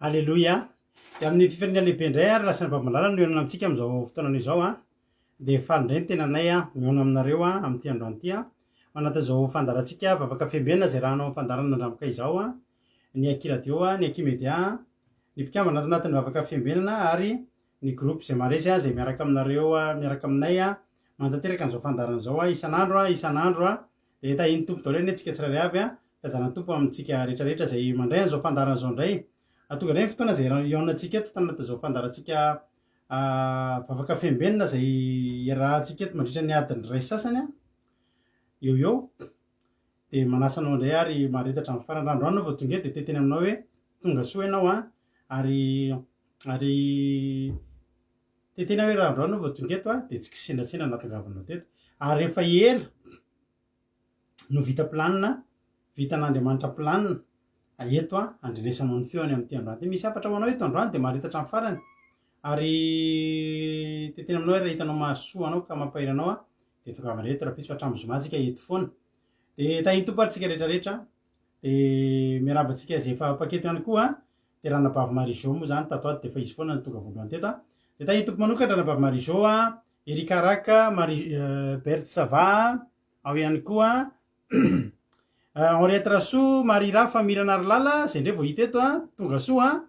Alleloia. Dia amin'ny fifaliana lehibe indray ary lasana babalala no ionana amintsika amin'izao fotoana izao a. Dia faly indray ny tenanay a miona aminareo a amin'ity andro an'ity a. Manatan'izao fandarantsika vavaka fiambenana zay rahanao fandarana andramaka izao a. Ny akiradio a, ny akimedia, ny mpikambana anatin'ny vavaka fiambenana ary ny groupe zay maresy a zay miaraka aminareo a, miaraka aminay a mantanteraka an'izao fandarana izao a isan'andro a. Dia tahiny tompo daholo anie antsika tsirairay avy a. Fiadanany tompo amintsika rehetrarehetra zay mandray an'izao fandarana izao indray. Tonga indray ny fotoana zay ionantsika eto tanatin'izao fandarantsika vavaka fiambenana zay iarahantsika eto mandritra ny adiny ray sasany a. Eo dia manasa anao indray ary maharetatra amin'ny farany androany anao vao tonga eto dia teteny aminao hoe tonga soa ianao a. Ary teteny hoe raha androany anao vao tonga eto a dia tsy kisendrasendra nahatongavanao teto. Ary rehefa ela no vita planina, vita n'Andriamanitra planina eto a andrenesanao ny feony amin'ity androany. Dia misy hafatra ho anao eto androany dia maharetatra amin'ny farany. Ary teteny aminao hoe raha hitanao mahasoa anao ka mampahery anao a dia tongavana eto raha pitso hatramin'ny zoma antsika eto foana. Dia tahiny tompo ary tsika rehetrarehetra dia miarabantsika zay efa paketo ihany koa dia Ranabavy Marizao moa zany tato ato dia efa izy foana ny tonga voalohany teto a. Dia tahiny tompo manokana Ranabavy Marizao a, Erika Raka, Berthe Sava, ao ihany koa Henriette Rasoa, Marie Rafa, Mirana Arlala zay indray vao hita eto a tonga soa a.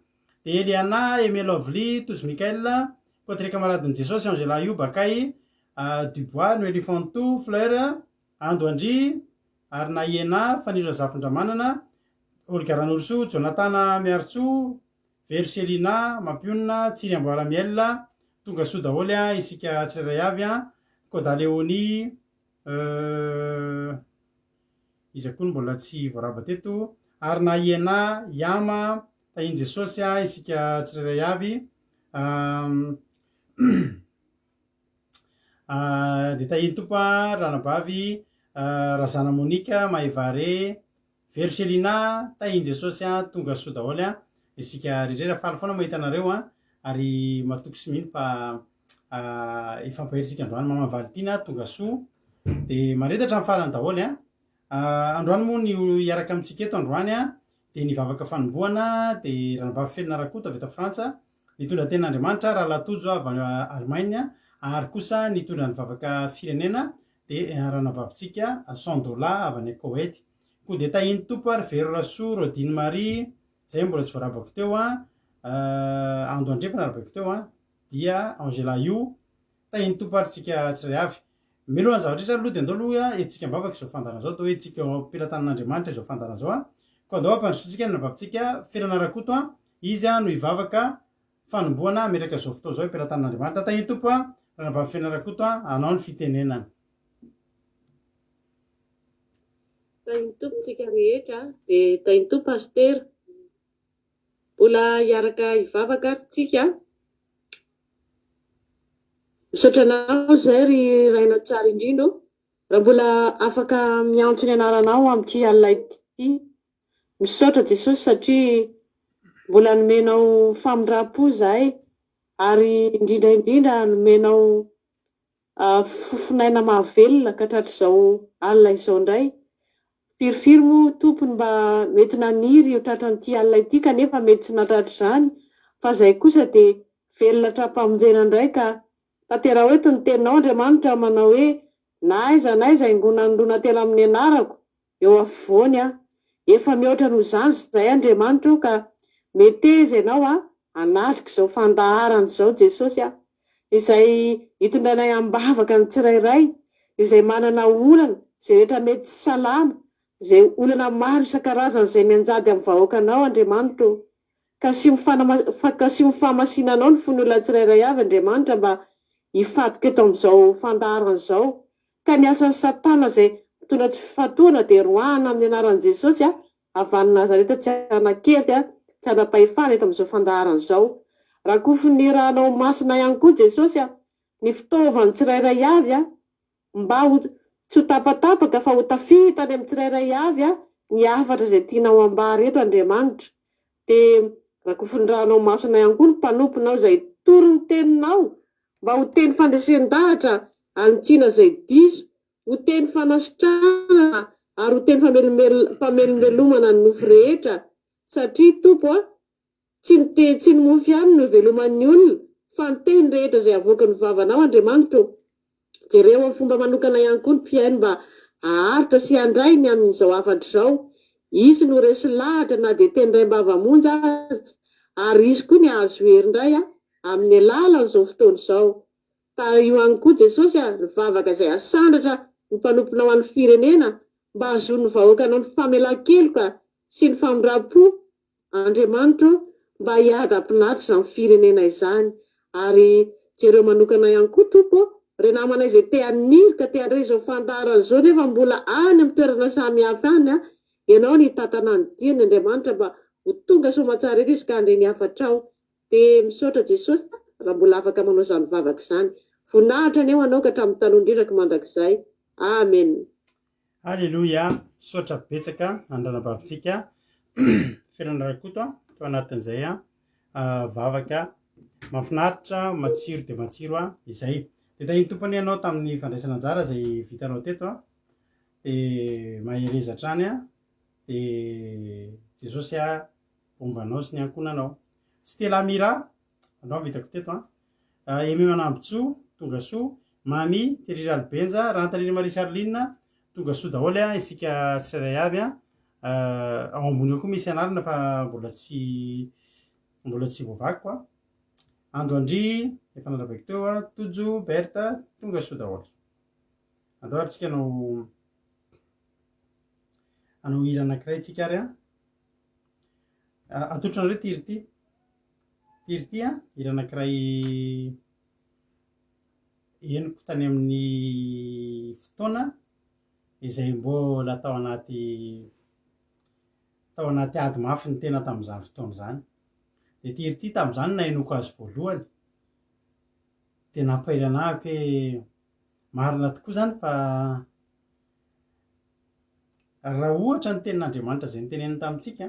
Dia Eliana, Aimé Lovely, Tozy Mikael, Poitré Camaradin'i Jesosy, Angela Io, Bakay, Dubois, Noélie Fantou, Fleur, Ando Andry, ary Naiena, Faniro Zafindramanana, Olga Ranoroso, Jonathan Miartso, Verselina, Mampionina, Tsiry Amboaramiel, tonga soa daholo a isika tsirairay avy a. Koda Léonie, izy koa mbola tsy voaraba teto, ary Naiena, Yama, tahiny Jesosy a isika tsirairay avy. Dia tahiny tompo a Ranabavy Razana Monika, Maivare, Verselina, tahiny Jesosy a tonga soa daholo a isika rehetra faly foana mahita anareo a. Ary matoky sy mino fa ifampaherisika androany mamavalitina tonga soa dia maretatra amin'ny farany daholo a. Androany moa ny iaraka amintsika eto androany a dia ny vavaka fanombohana dia Ranabavy Felina Rakoto avy eto Frantsa, nitondra ten'Andriamanitra Rahalatojo avy Allemagne, ary kosa nitondra ny vavaka firenena dia Ranabavitsika Sandola avy any Koweït. Koa dia tahiny tompo ary Vero Rasoa, Rodine Marie zay mbola tsy voarabako teo a. Ando André mpanarabako teo a. Dia Angela Io, tahiny tompo ary tsika tsirairay avy. Milohan'ny zavatra rehetra aloha dia andao aloha etsika mivavaka izao fandarana izao, atao hoe etsika ampilatan'Andriamanitra izao fandarana izao a. Koa andao ampandrosoantsika ny Ranabavitsika Felina Rakoto a, izy a no hivavaka fanombohana metraka izao fotoana izao ampilatan'Andriamanitra. Tahiny tompo a Ranabavy Felina Rakoto a, anao ny fitenenana. Tahiny tompo tsika rehetra dia tahiny tompo pastera mbola hiaraka hivavaka ary tsika. Misaotra anao izay ry rainao tsara indrindra raha mbola afaka miantso ny anaranao amin'ity alina ity. Misaotra Jesosy satria mbola nomenao famindram-po izahay ary indrindra nomenao fofinaina mahavelona ka hatratr'izao alina izao indray. Firofiry moa tompony mba mety naniry io tratran'ity alina ity kanefa mety tsy natratra izany fa izay kosa dia velona tra-pamonjena indray ka tanteraho eto ny teninao Andriamanitra manao hoe naiza ingona nolona telo amin'ny anarako eo afovoany a. Efa mihoatra noho izany izay Andriamanitra ka meteza ianao a hanatrika izao fandaharana izao Jesosy a, izay hitondranay ambavaka ny tsirairay izay manana olana izay rehetra mety tsy salama, izay olana maro isan-karazany izay mianjady amin'ny vahoakanao Andriamanitra ka sy mifamasinanao ny fon'ny olona tsirairay avy Andriamanitra mba hifadoka eto amin'izao fandaharana izao. Ka ny asan'ny Satana izay mitondra tsy fifatoana dia roahana amin'ny anaran'i Jesosy a, avy any Nazareta tsy anakely a, tsy anam-pahefana eto amin'izao fandaharana izao. Rakofy ny ranao masina ihany koa Jesosy a, ny fitaovany tsirairay avy a mba tsy ho tapatapaka fa ho tafitany amin'ny tsirairay avy a ny hafatra izay tianao ambary eto Andriamanitra. Dia rakofy ny ranao masina ihany koa ny mpanomponao izay tory ny teninao mba ho teny fandresen-dahatra anitsiana izay diso, ho teny fanasitrana ary ho teny famelombelomana ny nofo rehetra satria tompo a tsy ny mofy ihany no veloman'ny olona fa ny teny rehetra izay avoaka ny vavanao Andriamanitra. Jereo amin'ny fomba manokana ihany koa ny mpiaino mba aharitra sy handray ny amin'izao hafatra izao. Izy no resy lahatra na dia teny raim-bava-monjy azy, ary izy koa ny ahazo hery-ndray amin'ny alalan'izao fotoana izao. Io ihany koa Jesosy ny vavaka izay asandratra ny mpanomponao amin'ny firenena mba hahazoany vahoakanao ny famelan-keloka sy ny famindram-po Andriamanitra mba hiady-pinaritra izany firenena izany. Ary jereo manokana ihany koa tompo, re namana izay te haniry ka te handray izao fandaharana izao nefa mbola any amin'ny toerana samihafa any, ianao ny tantana ny diany Andriamanitra mba ho tonga soamantsara eto izy ka handray ny hafatra ao. Dia misaotra Jesosy raha mbola afaka manao izany vavaka izany. Voninahitra aneo anao ka hatramin'ny tanondriraka mandrakizay. Amen. Alleluia. Misaotra betsaka andranam-bavitsika fiainan'Arakoto tao anatin'izay vavaka mahafinaritra, matsiro dia matsiro izay. Dia tahiny tompony ianao tamin'ny fandraisana anjara izay vitanao teto dia mahereza hatrany dia Jesosy ombanao sy ny ankonanao. Stella Mira anao vitako teto Aimé Manambotsoa tonga soa, Mamy Terira Albenja, Rantalina Marie Charline tonga soa daholo isika tsirairay avy ao ambony eo koa misy anarana fa mbola tsy voavako Andoandry efa nandrabako teo Tojo Berta tonga soa daholo. Andao ary tsika anao hira anankiray tsika ary atotranareo tirity hira anankiray eniko tany amin'ny fotoana izay mbola tao anaty ady mafy ny tena tamin'izany fotoana izany. Dia tirity tamin'izany nahenoko azy voalohany dia nampairana ahako hoe marina tokoa izany fa raha ohatra ny tenin'Andriamanitra izay niteneniny tamintsika,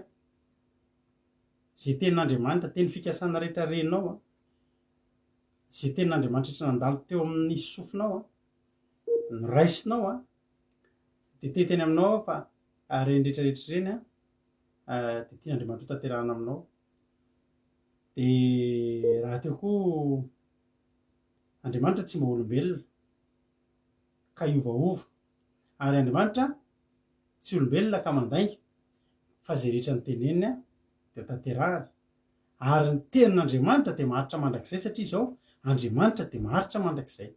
izay tenin'Andriamanitra teny fikasana rehetra renao izay tenin'Andriamanitra rehetra nandalo teo amin'ny sofinao noraisinao dia teteny aminao fa reny rehetrarehetra ireny dia tia Andriamanitra ho tanterahana aminao. Dia raha teo koa Andriamanitra tsy mba olombelona ka iovaova, ary Andriamanitra tsy olombelona ka mandainga fa izay rehetra ny teneniny dia tanterahana. Ary ny tenin'Andriamanitra dia maharitra mandrakizay satria izao Andriamanitra dia maharitra mandrakizay.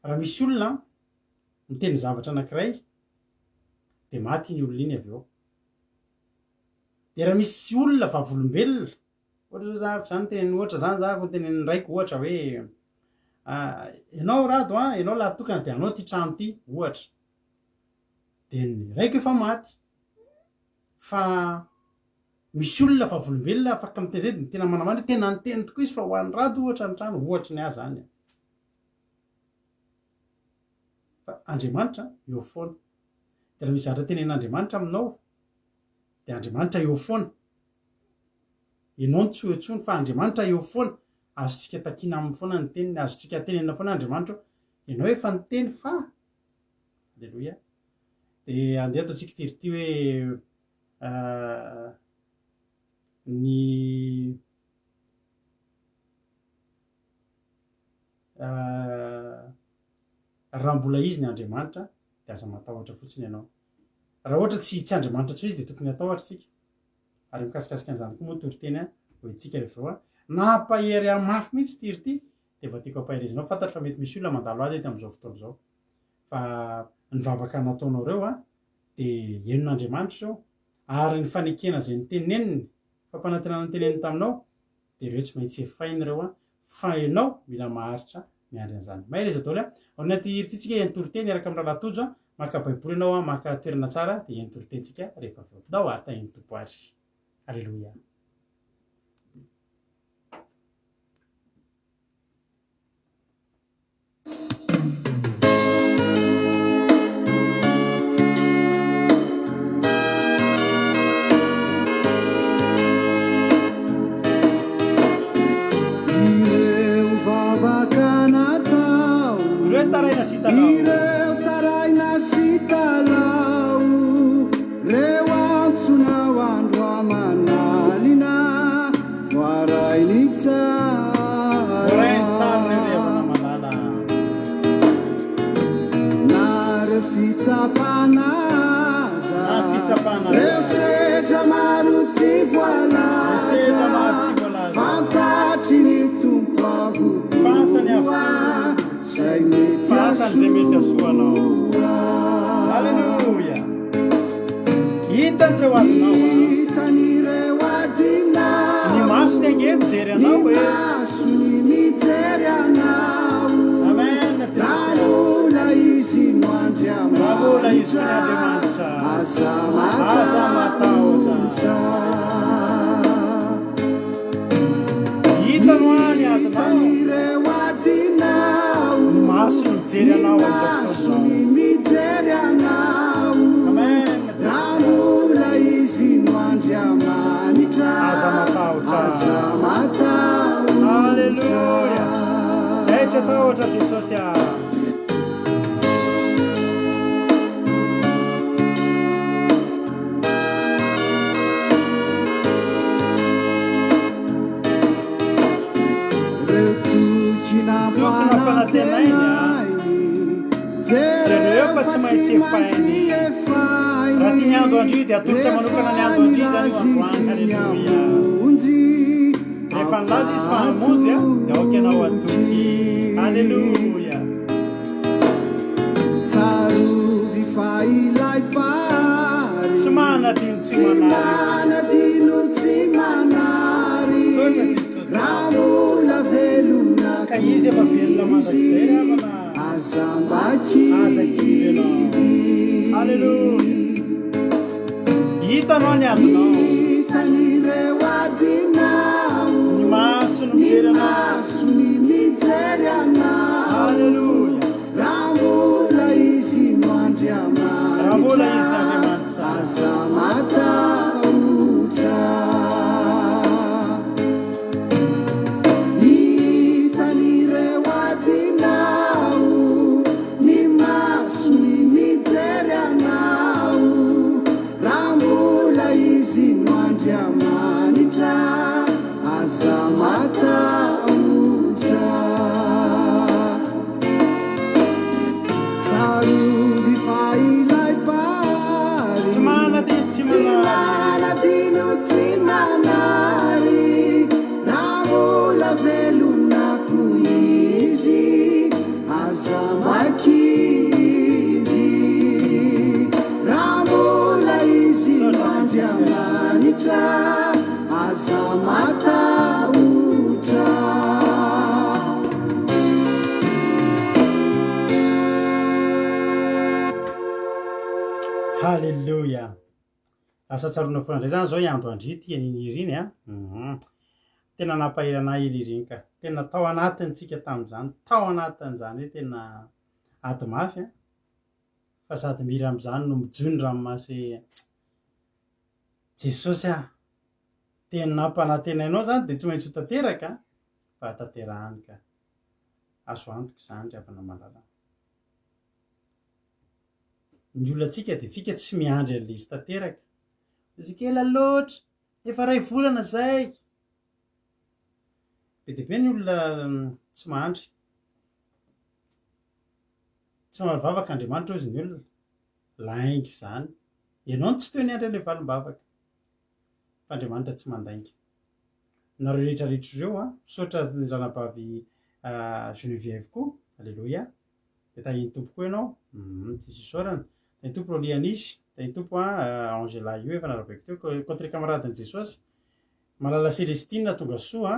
Raha misy olona miteny zavatra anankiray dia maty iny olona iny avy eo. Dia raha misy olona vavolombelona ohatra zao zahako izany teny ohatra zany zahako ny teneniny raiko ohatra hoe ianao rado ianao laha tokana dia anao ty trano ty ohatra, dia ny raiko efa maty. Fa misy olona vavolombelona afaka miteny zay dia tena manamandry tena niteny tokoa izy fa ho an'ny rado ohatra ny trano ohatra ny ahy zany. Fa Andriamanitra eo foana. Dia raha misy zavatra tenen'Andriamanitra aminao dia Andriamanitra eo foana. Ianao no tsy ho intsony fa Andriamanitra eo foana. Azontsika takiana amin'ny foana ny teniny, azontsika tenenina foana Andriamanitra ianao efa niteny fa. Alleluia. Dia andeha ataontsika tirity hoe ny raha mbola izy ny Andriamanitra dia aza matahotra fotsiny ianao. Raha ohatra tsy Andriamanitra tsoa izy dia tokony atahotra tsika. Ary mikasikasika an'izany koa moa toriteny hoe tsika rehefa nampahery amin'ny mafy mihitsy tirity dia efa tiako ampaherezinao. Fantatra fa mety misy olona mandalo azy amin'izao fotoana izao fa ny vavaka nataonao ireo dia henon'Andriamanitra izao, ary ny fanekena izay niteneniny fampanantenana niteneniny taminao dia ireo tsy maintsy efaina ireo fa ianao mila maharitra miandry an'izany. Mahereza daholo ao anaty hiritsitsika eny toriteny araka amin'ny rahalatojo maka baiboly ianao maka toerana tsara dia eny toritentsika rehefa avy eo. Dao ary tahiny tompo ary. Alleluia. Ireo taraina sitalao, reo antsonao andro amanali an'ireo adinao hitan'ireo adina ny masony ange mijery anao hoe masony mijery anao amen ramola izy no ramola izy ny Andriamanitra aza matahotra hitano any adinao ireo adinao ny masony mijery anao masony mijery anao amen ramola izy no Andriamanitra aza matahotra Alleluia zay tsy atahotra Jesosy tokony ampanantenainy jereo fa tsy maintsy efainy raha ty ny andro andrio dia atolotra manokana ny andro andrio zany io androany halleloia rehefa nilaza izy fa hamonjy dia aoky anao atoky halleloia tsarovy fa ilay pary tsy manadino tsy manary sotra Jesosy ramola velona ka izy efa velona mandrakizay ramana aza kivy anao halleloia hitanao ny adinao hitan'ireo adinao ny masony mijery anao halleluia ramola izy no Andriamanitra aza matahotra hitan'ireo adinao ny masony mijery anao ramola izy no Andriamanitra aza matahotra tsarovy fa ilay pary tsy manadino tsy manary ramola velonako izy aza makivy ramola izy no Andriamanitra aza matahotra halleluia lasa tsarona foana ndray zany zao iandro andri ty aniniriny tena nampahirana iliriny ka tena tao anatintsika tam'izany tao anatin'izany hoe tena ady mafy fa sady mira am'izany no mijony ranomasy hoe Jesosy tena nampanatenainao zany de tsy maintsy ho tanteraka fa tanterahany ka azo antoko izany ry havana malala ny olatsika de tsika tsy miandry an'le izy tanteraka izy kela loatra efa ray volana zay be de be ny olona tsy mahandry tsy mahalivavaka Andriamanitra ozy ny olona laingy zany ianao no tsy teo ny andry an'le valimbavaka fa Andriamanitra tsy mandainga nareo rehetrarehetra ireo misaotra ny ranabavy Geneviève koa alleloia de tahiny tompo koa ianao tsisy isaorana tahiny tompo Rolianisy tahiny tompo Angela io efa narabeko teo contre camaradeny Jesosy malala Célestine tonga soa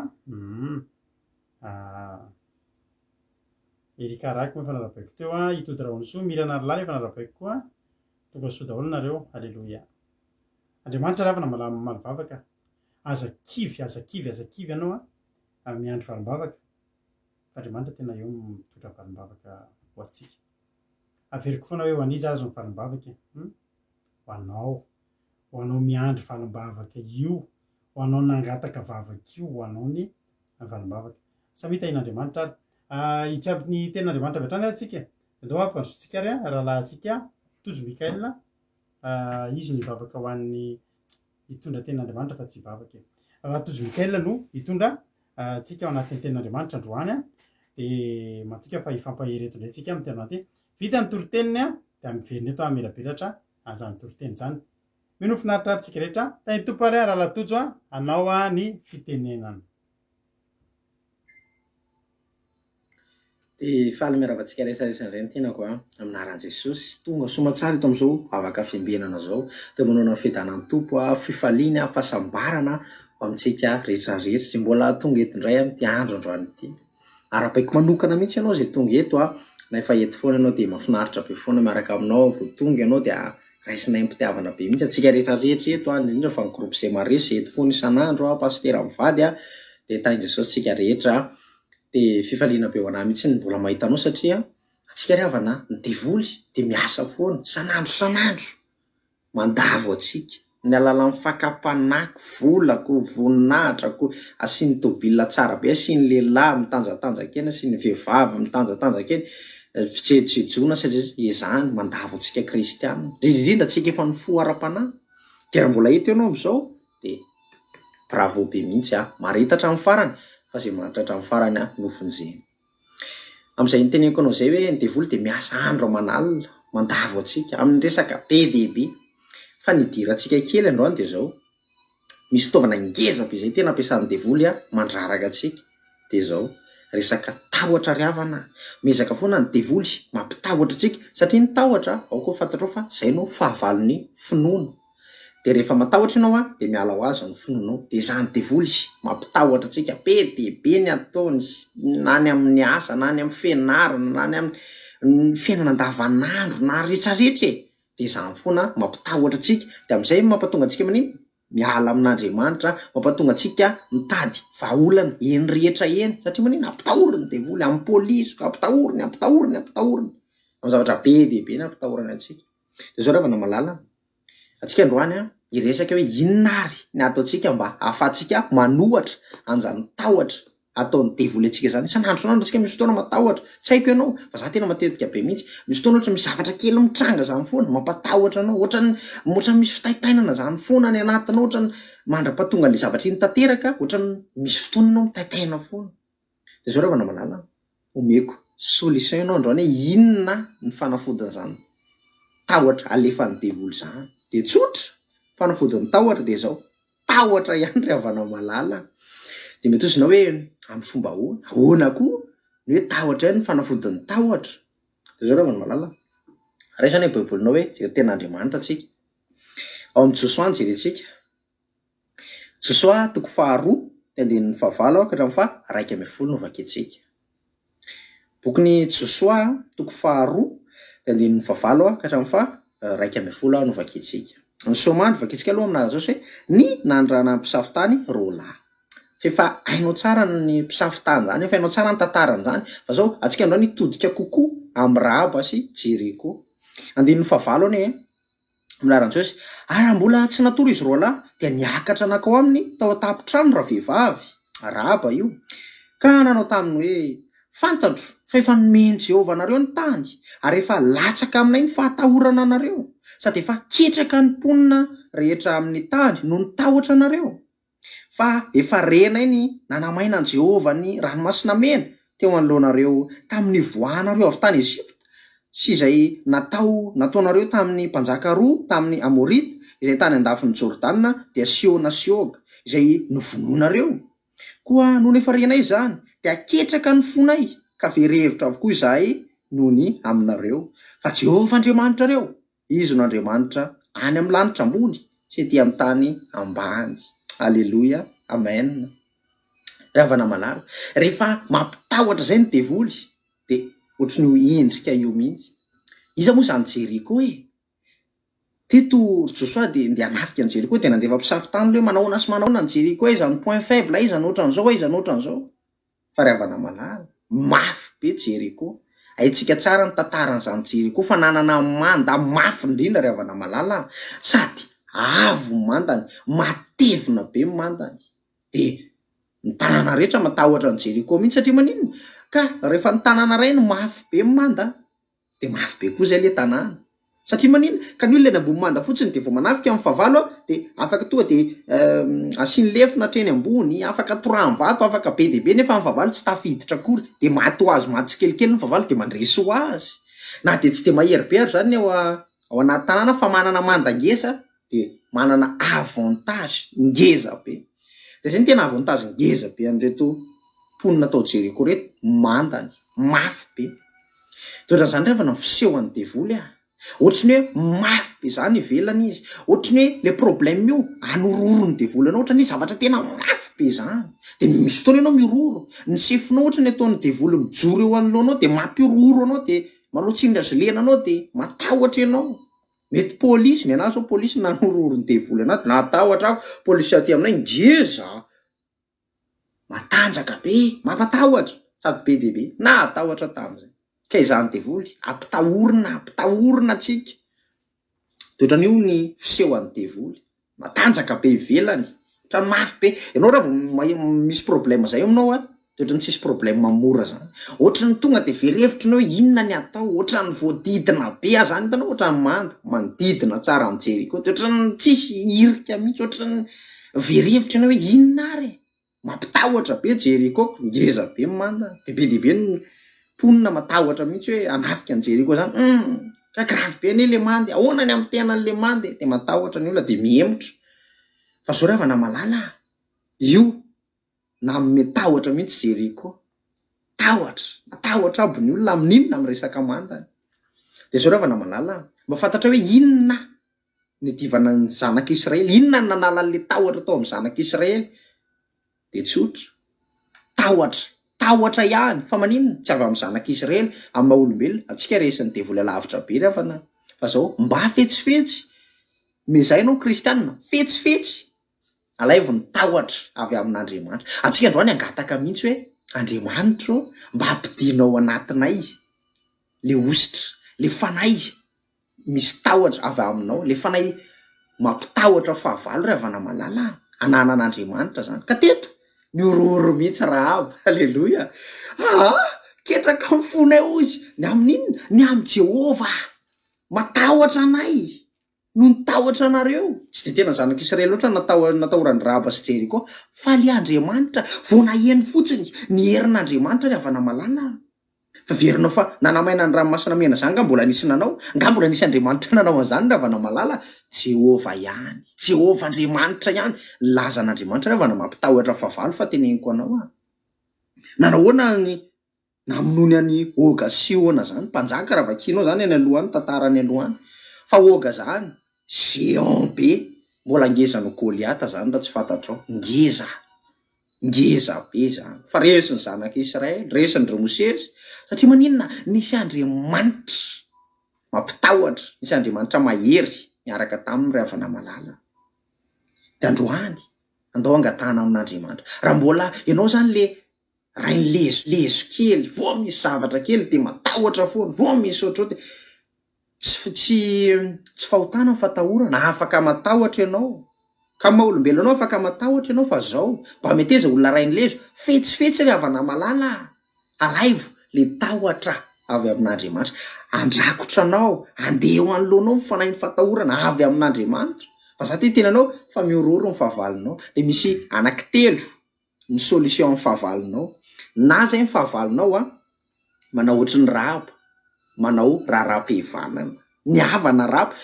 Erika Raky moa efa narabeko teo itody Raonsoa Mirana Arlala efa narabeko koa tonga soa daholo nareo alleloia Andriamanitra ravana malivavaka aza kivy anao miandry valimbavaka fa Andriamanitra tena eo mitondra valimbavaka ho atsika averiko foana hoe ho aniza azo ny valimbavaka ho anao miandry valimbavaka io ho anao nangataka vavaka io ho anao ny valimbavaka samita in'Andriamanitra ary hitsiaby ny ten'Andriamanitra avy hatrany atsika andao ampanzotsika ary rahalahtsika Tojo Mikaela izy ny vavaka ho an'ny hitondra ten'Andriamanitra fa tsy vavaka raha Tojo Mikaela no hitondra tsika ao anatin'ny ten'Andriamanitra androany de matoka fa ifampahereto ndray tsika amin'ny tena ty vita ny toroteniny de miveriny eto amelabelatra azany toroteny zany mino finaritraritsika rehetra tany tompo ary raha latojo anao ny fitenenana dia faly miaravatsika rehetrarehetra izay ny tenako a aminaran'i Jesosy tonga somatsara ito amin'izao vavaka fiambenana zao dia manao fidanan'ny tompo a fifaliana fahasambarana amintsika rehetrarehetra sy mbola tonga eto indray amin'ity andro androany ity ara-paiko manokana mihitsy ianao zay tonga eto a na efa eto foana ianao dia mahafinaritra be foana miaraka aminao vao tonga ianao dia raisinay mpitiavana be mihitsy atsika rehetrarehetra eto a indrindra fa ny groupe izay maresy eto foana isan'andro a pastera mivady a dia tainy Jesosy tsika rehetra dia fifaliana be ho anahy mihitsy ny mbola mahita anao satria atsika ry havana ny devoly dia miasa foana sanandro mandavo atsika ny alalan'ny fakapanako volako voninahitrako asiany tobila tsara be asiany lehilahy mitanjatanjaka eny asiany vehivavy mitanjatanjaka eny fitsejojona satria izany mandavo atsika kristianina indrindra atsika efa ny fo ara-panahy dia raha mbola hita ianao amin'izao dia bravo be mihitsy a maritatra amin'ny farany fa zay maritatra amin'ny farany a nofinjeny amin'izay niteneniko anao zay hoe ny devoly dia miasa andro aman'alina mandavo atsika amin'ny resaka be dehibe fa nidira atsika kely androany dia zao misy fitaovana ngeza be zay tena ampiasan'ny devoly a mandraraka atsika dia zao resaka tahotra ry havana mezaka foana ny devoly mampitahotra atsika satria ny tahotra ao koa fantatrao fa zay no fahavalon'ny finoana dia rehefa matahotra ianao a dia miala ho azy ny finoanao dia izany devoly mampitahotra atsika be dehibe ny ataony na ny amin'ny asa na ny amin'ny fianarana na ny amin'ny fiainana andavanandro na rehetrarehetra dia izany foana mampitahotra atsika dia amin'izay mampatonga atsika manino miala amin'Andriamanitra mampatonga atsika mitady vahaolana eny rehetra eny satria manino ampitahoriny devoly amin'ny polisiko ampitahoriny amin'ny zavatra be dehibe ny ampitahorany atsika dia zao ravana malala atsika androany a iresaka hoe inona ary ny ataontsika mba ahafahantsika manohatra an'izany tahotra ataon'ny devoly atsika zany isan'andro atsika misy fotoana matahotra tsy haiko ianao fa za tena matetika be mihitsy misy fotoana ohatra misy zavatra kely mitranga zany foana mampatahotra anao ohatrany misy fitaitainana zany foana ny anatinao ohatrany mandra-pahatonga le zavatra iny tanteraka ohatrany misy fotoana anao mitaitaina foana dia zao ravana malala omeko solution ianao androany hoe inona ny fanafodin'izany tahotra alefan'ny devoly zany dia tsotra fanafodin'ny tahotra dia zao tahotra ihany ry havana malala dia mety ozinao hoe amin'ny fomba ahoana koa ny hoe tahotra ihany ny fanafodin'ny tahotra dia zao ravana malala raisana hoe baibolinao hoe jery tena Andriamanitra atsika ao amin'ny Josoa ny jerentsika Josoa 2:2-5 ka hatramin'ny 1:1 no vakiantsika bokin'ny Josoa 2:2-5 ka hatramin'ny 1:1 no vakiantsika ny somandry vakiantsika aloha amin'anazy hoe ny nandrana mpisafitany roalahy fefa hainao tsara ny mpisafitany zany efa hainao tsara ny tantarany zany fa zao atsika androany todika kokoa amin'ny Rahaba sy Jeriko 5:5 ane milaran'ny Jesosy raha mbola tsy natoro izy roalahy dia niakatra nakao aminy tao an-tampon-trano raha vehivavy Rahaba io ka nanao taminy hoe fantatro fa efa nomeny Jehovah anareo ny tany ary efa latsaka aminay ny fahatahorana anareo sady efa ketraka ny mponina rehetra amin'ny tany no ny tahotra anareo fa efa renay ny nanamaina an Jehovah ny ranomasina mena teo anoloanareo tamin'ny voanareo avy tany Ezipta sy izay nataonareo tamin'ny mpanjaka roa tamin'ny Amorita izay tany andafin'ny Jordana dia Sihona sy Oga izay novonoanareo koa noho efa renay izany dia ketraka ny fonay ka verevitra avokoa izahay noho ny aminareo fa Jehovah Andriamanitrareo izy no Andriamanitra any amin'ny lanitra ambony sy ety amin'ny tany ambany. Alleluia, amen. Ravana malala rehefa mampitahotra zay ny devoly dia ohatry ny endrika io mihitsy iza moa zany Jeriko teto Josoa dia hanafika ny Jeriko dia nandefa mpisafitany hoe manahoana sy manahoana ny Jeriko izany point faible izany ohatran'izao fa ravana malala mafy be Jeriko haitsika tsara ny tantaran'izany Jeriko fa nanana manda mafy indrindra ravana malala sady avo mandany matevina be mandany dia ny tanàna rehetra matahotra ny Jeriko mihitsy satria manino ka rehefa ny tanàna ray no mafy be manda dia mafy be koa zay le tanàna satria manino ka ny olona nambony manda fotsiny dia vao manafika amin'ny favalo dia afaka tonga dia asiany lefina hatreny ambony afaka torany vato afaka be dehibe nefa amin'ny favalo tsy tafiditra akory dia maty ho azy maty tsikelikely ny favalo dia mandresy ho azy na dia tsy dia mahery be ary zany ao anaty tanàna fa manana manda ngeza dia manana avantage ngeza be dia zay ny tena avantage ngeza be an'ireto mponina tao Jeriko reto mandany mafy be. Toetran'izany revana fisehoan'ny devoly ohatry ny hoe mafy be zany ivelany izy, ohatry ny hoe le problème io anororony devoly anao, ohatry ny zavatra tena mafy be zany de misy fotoana ianao miroro, ny sefinao ohatry ny ataon'ny devoly mijoro eo anoloanao de mampiroro anao de manao tsindra zolena anao de matahotra ianao. Mety polisy ny anazy, polisy nanororony devoly anazy, natahotra ako polisy aty aminay ngeza matanjaka be mampatahotra sady be bebe natahotra tamin'izay. Ka izany devoly ampitahorina atsika. Toetran'io ny fisehoan'ny devoly, matanjaka be ivelany, ohatran'ny mafy be. Ianao raha vao misy problème zay aminao toetrany tsisy problème mora zany. Ohatran'ny tonga de verevitra ny hoe inona ny atao, ohatran'ny voadidina be zany hitanao, ohatran'ny manodidina tsara ny Jeriko, ohatran'ny tsisy irika mihitsy, ohatran'ny verevitra ny hoe inona ary mampitahotra be Jeriko, ngeza be manda de be ny ponina matahotra mihitsy hoe anafika ny Jeriko zany. Ka gravy be ny le mandy, ahoana ny amin'ny tenan'le mandy de matahotra ny olona de miemotra. Fa zao revana malala io na metahotra mihitsy Jeriko, tahotra aby ny olona amin'inona amin'ny resaka mandany. De zao revana malala mba fantatra hoe inona ny divana ny zanak'Israely, inona ny nanala an'le tahotra tao amin'ny zanak'Israely de tsotra tahotra ihany, fa maninona tsy avy amin'ny zanak'Israely amin'ny maha-olombelona. Atsika resan'ny devoly alavitra be revana, fa zao mba fetsifetsy mezay ianao kristianina fetsifetsy alaivo ny tahotra avy amin'Andriamanitra. Atsika androany angataka mihitsy hoe Andriamanitra mba ampidinao anatinay le ositra, le fanay misy tahotra avy aminao, le fanay mampitahotra fahavalo revana malala ananan'Andriamanitra zany. Ka teto miororo mihitsy Rahab, halleloja. Ketraka amin'ny fonay ozy ny amin'inona, ny amin'ny Jehova matahotra anay no nitahotra anareo. Tsy de tena zanak'Israely loatra natahorany Rahab sy Jeriko, fa le Andriamanitra vao naheny fotsiny ny herin'Andriamanitra ry havana malala. Fa verinao fa nanamaina ny ranomasina mena zany nga mbola nisy nanao, nga mbola nisy Andriamanitra nanao an'izany ry havana malala. Jehova ihany, Jehova Andriamanitra ihany lazan'Andriamanitra ry havana mampitahotra fahavalo fa teneniko anao nanahoana ny namonony any Oga Siona zany, mpanjaka raha vakinao zany any alohany, tantarany alohany. Fa Oga zany géant be, mbola ngezan'ny Goliata zany raha tsy fantatrao, ngeza be zany. Fa resiny zanak'Israely, resiny Mosesy, satria maninona nisy Andriamanitra mampitahotra, nisy Andriamanitra mahery miaraka taminy ry havana malala. De androany andao angatana amin'Andriamanitra. Raha mbola ianao zany le rainy lezo kely, vao misy zavatra kely de matahotra foana, vao misy ohatroty tsy fahotana fatahorana, afaka matahotra ianao. Ka maha-olombelo anao afaka matahotra ianao, fa zao mba meteza olona rainy lezo fetsifetsy ry havana malala, alaivo le tahotra avy amin'Andriamanitra. Andrakotra anao, andeha eo anoloanao fanainy fatahorana avy amin'Andriamanitra. Fa za ty tenanao fa miororo ny fahavalonao, de misy anankitelo ny solution amin'ny fahavalonao. Na zay ny fahavalonao manao ohatry ny Rahab, manao raharaham-pihavanana, ny havana Rahab.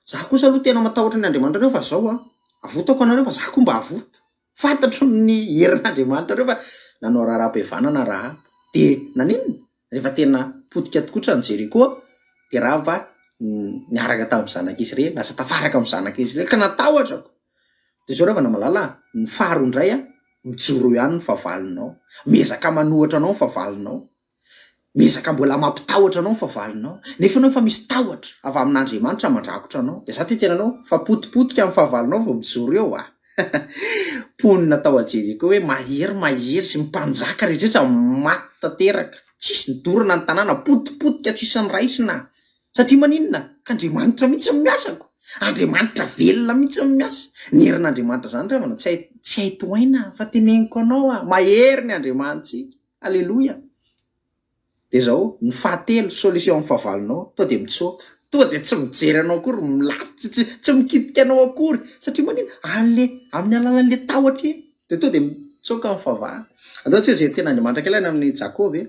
Za kosa aloha tena matahotra ny Andriamanitra reo, fa zao avotako anareo fa za koa mba avoto. Fantatro ny herin'Andriamanitra reo fa nanao raharaham-pihavanana Rahab. De naninona rehefa tena potika tokotra ny Jeriko de Rahab niaraka tamin'ny zanak'Israely, lasa tafaraka amin'ny zanak'Israely ka natahotrako. De zao revana malala ny faharoa indray mijoro ihany ny fahavalonao, mezaka manohatra anao ny fahavalonao, mezaka mbola mampitahotra anao ny fahavalonao, nefa anao fa misy tahotra avy amin'Andriamanitra mandrakotra anao. De za ty tenanao fa potipotika amin'ny fahavalonao vao mijoro eo ponina tao a Jeriko hoe mahery sy mpanjaka rehetra maty tanteraka, tsisy nidorana ny tanàna, potipotika tsisy ny raisina. Satria maninona ka Andriamanitra mihitsy miasako, Andriamanitra velona mihitsy miasa. Ny herin'Andriamanitra zany revana tsy haitoaina, fa teneniko anao mahery ny Andriamanitsika, alleloja. De zao ny fahatelo solution amin'ny fahavalonao, to de mitsoaka, to de tsy mijery anao akory, milafy tsy mikitika anao akory, satria manina amin'ny alalan'le tahotra iny, de to de mitsoaka amin'ny fahavalo. Andao tsy zay tena Andriamanitra kely any amin'ny Jakoba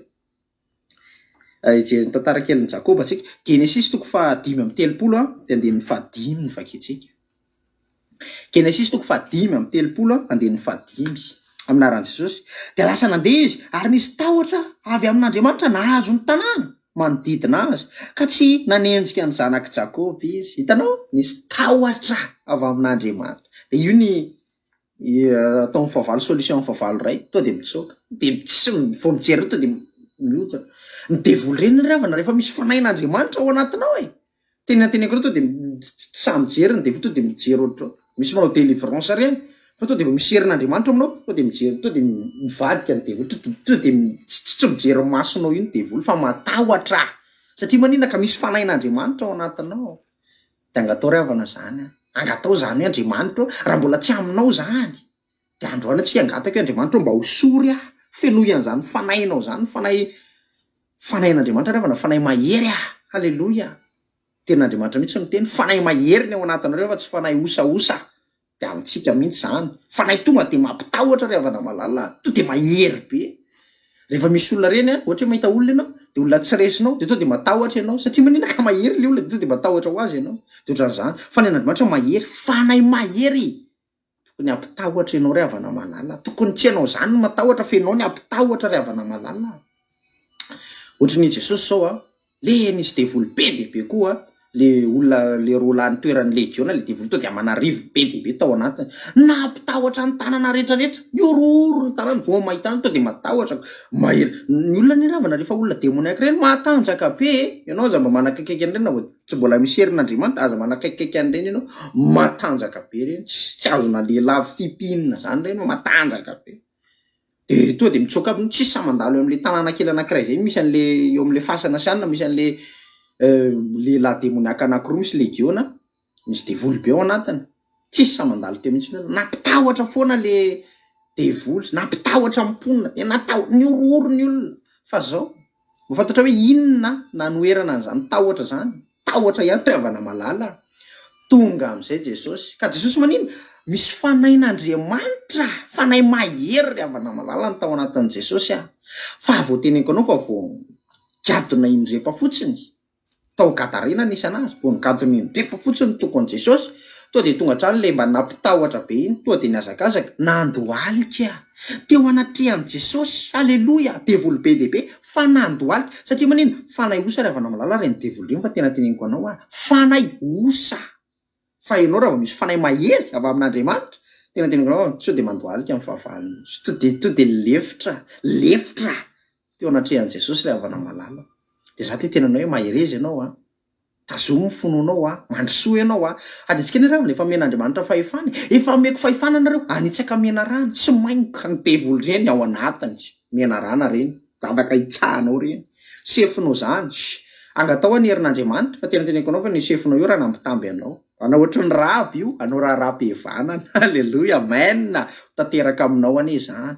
ijery ny tantara kelin'ny Jakoba atsika. Genesis 5:30 de andeha ny 5 ny vakitsika. Genesis 5:30 andeha ny 5. aminaran'i Jesosy. Dia lasa nandeha izy ary nisy tahotra avy amin'Andriamanitra nahazo ny tanàna manodidina azy ka tsy nanenjika ny zanaky Jakôby izy. Hitanao, nisy tahotra avy amin'Andriamanitra. Dia io ny atao fahavalo solution fahavalo ray to dia mitsoka dia tsy vao mijery to dia miodina. Ny devoly reny ravana rehefa misy fanahin'Andriamanitra ao anatinao tenenteneko to dia samy mijery ny devoly to dia mijery ohatro misy manao délivrance reny fa to dia misy herin'Andriamanitra aminao to dia mijery to dia mivadika ny devoly to dia tsy mijery masonao io ny devoly fa matahotra satria maninona ka misy fanahin'Andriamanitra ao anatinao. Dia angatao ravana zany angatao zany hoe Andriamanitra raha mbola tsy aminao zany dia androana tsy angatako Andriamanitra mba ho sory fenoy an'izany fanahinao zany fanahin'Andriamanitra ravana fanahy mahery haleloia. Ten'Andriamanitra mihitsy ny teny fanahy mahery ny ao anatinareo fa tsy fanahy osaosa. Dia amintsika mihitsy zany fanahy tonga dia mampitahotra ravana malala to dia mahery be. Rehefa misy olona reny ohatra hoe mahita olona ianao dia olona tsy resinao dia to dia matahotra ianao satria maninona ka mahery le olona dia to dia matahotra ho azy ianao. Dia ohatran'izany fanahin'Andriamanitra mahery fanahy mahery tokony hampitahotra ianao ravana malala. Tokony tsy ianao zany no matahotra fa ianao ny hampitahotra ravana malala. Ohatran'ny Jesosy zao le nisy devoly be dehibe koa le olona le roa lahy nitoeran'ny legiona le devoly to dia manarivo be dehibe tao anatiny nampitahotra ny tanana rehetrarehetra miororo ny tanana vao mahitana to dia matahotra mahery. Ny olona ny ravana rehefa olona demoniaky reny matanjaka be ianao aza mba manakaikaiky an'ireny na tsy mbola misy herin'Andriamanitra aza manakaikaiky an'ireny ianao matanjaka be reny tsy azona lehilahy fipinina zany reny matanjaka be. Dia to dia mitsoka aby tsisy samandalo eo amin'le tanàna kely anankiray zay misy an'le eo amin'le fasana sianina misy an'le lehilahy demoniaka anankiroa misy legiona misy devoly be ao anatiny tsisy samandalo teo mihitsy nampitahotra foana le devoly nampitahotra amponina dia ny ororo ny olona fa zao mafantatra hoe inona nanoerana an'izany tahotra zany tahotra ihany ravana malala tonga amin'izay Jesosy ka Jesosy manino misy fanahin'Andriamanitra fanahy mahery ravana malala ny tao anatin'i Jesosy fa voateneniko anao fa vao gadona indrepa fotsiny tao Gadarena nisy anazy vao gadona indrepa fotsiny tokony Jesosy to dia tonga hatrany le mba nampitahotra be iny to dia niazakazaka nandohalika teo anatrehan'i Jesosy haleloia. Devoly be dehibe fa nandohalika satria manino fanahy osa ravana malala reny devoly iny fa tena teneniko anao fanahy osa fa ianao raha misy fanahy mahery avy amin'Andriamanitra tena teneniko anao so dia mandohalika amin'ny fahavalony to dia lefitra teo anatrehan'i Jesosy ravana malala. Dia za tena anao hoe maherezy ianao tazomy fononao mandrosoa ianao aditsika ny raha efa men'Andriamanitra fahefana efa meko fahefana nareo anitsaka mena rana tsy mainka ny devoly reny ao anatiny mena rana reny afaka hitsahanao reny sefinao zany angatao ny herin'Andriamanitra fa tena teneniko anao fa ny sefinao io raha nampitamby anao anao ohatra ny rahaby io anao raha-rahabevanana haleloia amen tanteraka aminao anie zany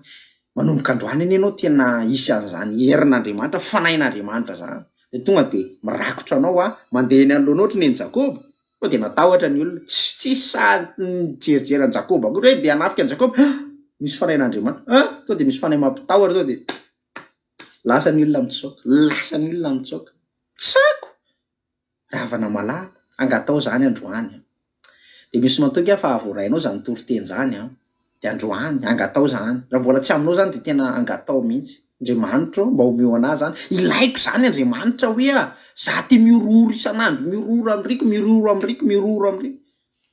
manomboka androany any ianao tena isy an'izany herin'Andriamanitra fanahin'Andriamanitra zany dia tonga dia mirakotra anao mandeha eny anoloana ohatra ny Jakôba to dia natahotra ny olona tsy sady nijerijery an'i Jakôba akory hoe dia hanafika an'i Jakôba misy fanahin'Andriamanitra to dia misy fanahy mampitahotra to dia lasa ny olona mitsoka tsako ravana malala angatao zany androany. Dia misy matoky fa avorainao zany toriteny zany dia androany angatao zany raha mbola tsy aminao zany dia tena angatao mihitsy Andriamanitra mba homeo anazy zany ilaiko zany Andriamanitra hoe za ty miororo isan'andro miororo amriko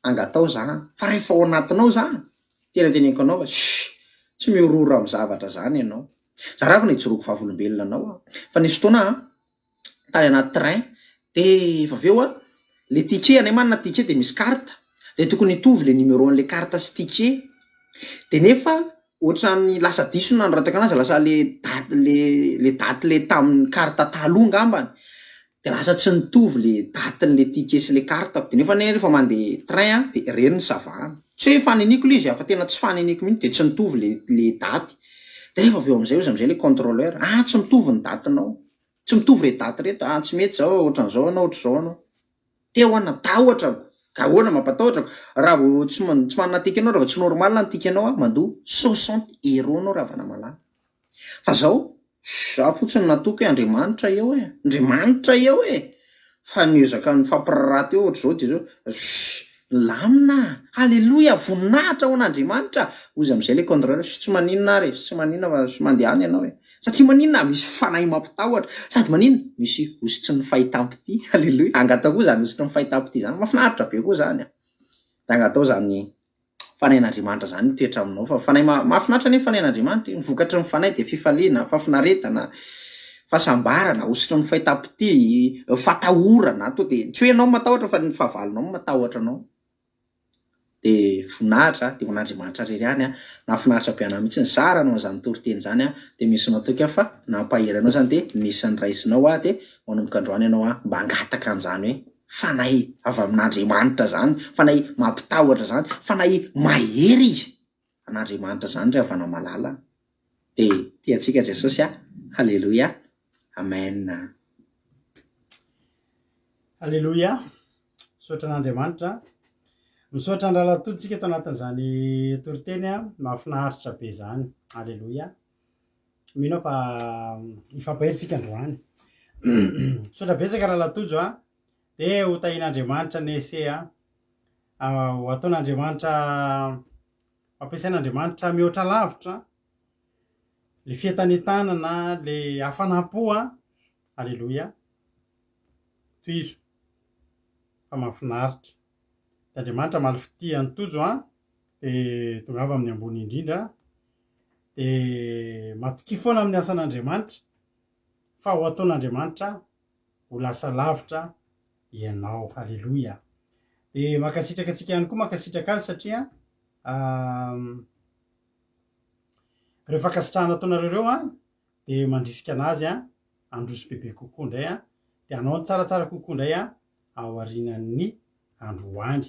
angatao zany fa rehefa ao anatinao zany tena teneniko anao tsy miororo amin'ny zavatra zany ianao. Za raha fa nijoroako vavolombelona anao fa nisy fotoana tany anaty train dia efa aveo le ticket anay manana ticket dia misy carte dia tokony hitovy le numéro an'le carte sy ticket dia nefa ohatran'ny lasa diso nanorataka anazy lasa le daty le tamin'ny carte taloha ngambany dia lasa tsy nitovy le datin'le ticket sy le carte dia nefa rehefa mandeha train dia reny ny savahana tsy hoe faniniko le izy fa tena tsy faniniko mihitsy dia tsy nitovy le daty. Dia rehefa aveo amin'izay amin'izay le contrôleur tsy mitovy ny datinao tsy mitovy re daty reto tsy mety zao ohatran'izao anao ohatr'izao anao teo natahotrako ka ahoana mampatahotrako raha vao tsy manana ticket anao raha vao tsy normal ny ticket anao mandoa 60 € anao ravana malala fa zao za fotsiny natoky hoe Andriamanitra eo fa niezaka ny fampiraraty eo ohatr'izao dia zao lamina halleloia voninahitra ho an'andriamanitra ozy am'izay le contrôleur tsy maninona ary tsy maninona fa sy mandeha any ianao e satria maninona misy fanahy mampitahotra sady maninona misy ositry ny fahitam-pity halleloia angatao koa zany ositry ny fahitam-pity zany mahafinaritra be koa zany a de angatao zany fanahin'andriamanitra zany toetra aminao fa fanahy mahafinaritra ny fanahin'andriamanitra ny vokatry ny fanahy de fifaliana fafinaretana fahasambarana ositry ny fahitam-pity fatahorana to de tsy hoe ianao matahotra fa ny fahavalonao matahotra anao de voninahitra de hoan'andriamanitra rery any a nahafinaritra be anao mihitsy ny zara no zany toriteny zany a de misy nao toka fa nampaheranao zany de misy ny raisinao a de manomboka androany ianao a mba angataka an'izany hoe fanahy avy amin'andriamanitra zany fanahy mampitahotra zany fanahy mahery an'andriamanitra zany re avana malala de tiatsika Jesosy a halleloia amen alleloia misaotra an'andriamanitra misaotra andralatoditsika eto anatin'izany toriteny a mahafinaritra be zany alleloia mino fa ifampaheritsika androany misaotra betsaka rahalatojo a de ho tahin'andriamanitra nese a ho ataon'andriamanitra ampiasain'andriamanitra mihoatra lavitra le fientanentanana le hafanampoa alleloia toy izo fa mahafinaritra de andriamanitra maly fitiany tojo a de tongava amin'ny ambony indrindra de matoky foana amin'ny asan'andriamanitra fa ho ataon'andriamanitra ho lasa lavitra ianao halleloia de makasitraka atsika ihany koa makasitraka azy satria rehefa kasitrahana ataonareo reo a de mandrisika anazy a androso bebe kokoa ndray a de anao ny tsaratsara kokoa ndray a ao arinan'ny androany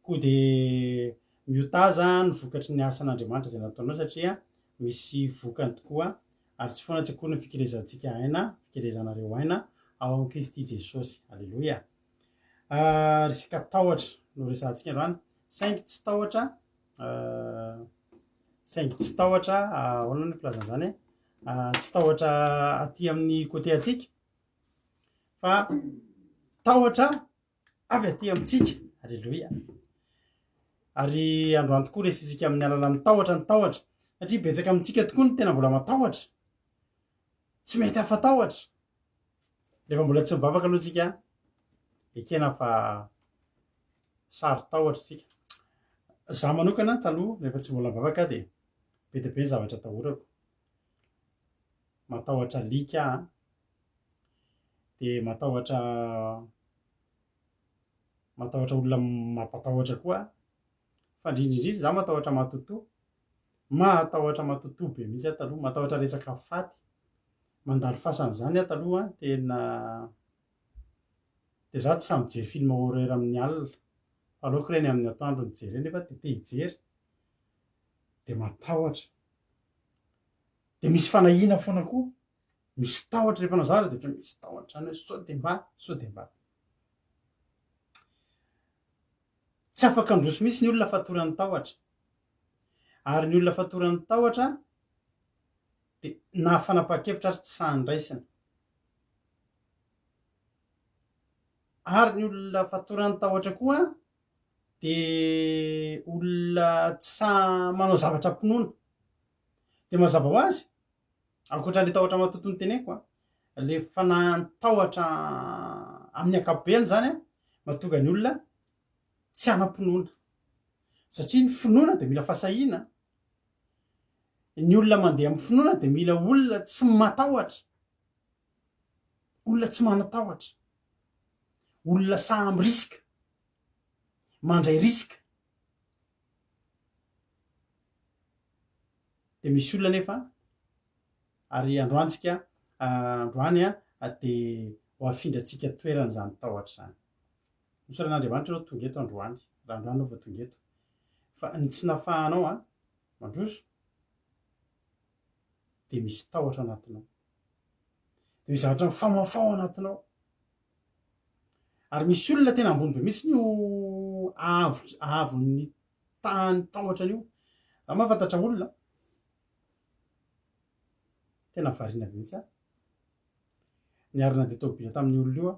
koa de miotaza ny vokatry ny asan'andriamanitra zay nataonao satria misy vokany tokoa ary tsy foana tsy akory ny fikirezantsika aina fikirezanareo aina ao amin'ny Kristy Jesosy alleloia risika tahotra no resantsika androany saingy tsy tahotra saingy tsy tahotra ahoana ny filazan'izany tsy tahotra aty amin'ny côté atsika fa tahotra avy aty amintsika alleloia ary androany tokoa resitsika amin'ny alalan'ny tahotra ny tahotra satria betsaka amintsika tokoa ny tena mbola matahotra tsy mety hafa tahotra rehefa mbola tsy mivavaka aloha tsika ekena fa sary tahotra tsika za manokana taloha rehefa tsy mbola mivavaka de be de be ny zavatra tahorako matahotra lika de matahotra olona mampatahotra koa fa indrindrindrindra za matahotra matoto be mihitsy a taloha matahotra resaka faty mandalo fasana zany a taloha tena de za tsy samy mijery film horreur amin'ny alina aleoko reny amin'ny atoandro ny jery nefa de te hijery de matahotra de misy fanahina foana koa misy tahotra rehefa nazara de ohatra misy tahotra any hoe sao de mba tsy afaka androso misy ny olona fatorany tahotra ary ny olona fatorany tahotra de na fanapa-kevitra ary tsy sahandraisina ary ny olona fatorany tahotra koa de olona tsy sa manao zavatra mpinoana de mazava ho azy ankoatran'le tahotra matoto ny teneko le fanahany tahotra amin'ny akapobeany zany a mahatonga ny olona tsy ana-pinoana satria ny finoana de mila fasahiana ny olona mandeha amin'ny finoana de mila olona tsy matahotra olona tsy manatahotra olona samy risika mandray risika de misy olona nefa ary androantsika androany a de ho afindratsika toerana zany tahotra zany misoran'andriamanitra reo tonga eto androany raha androany nao vo tonga eto fa ny tsy nafahanao a mandroso de misy tahotra anatinao de misy zavatra mifamafao anatinao ary misy olona tena ambony be misy nyo avo ny tany tahotra an'io raha mahafantatra olona tena variana be mihitsy a niarina de tobina tamin'ny olona io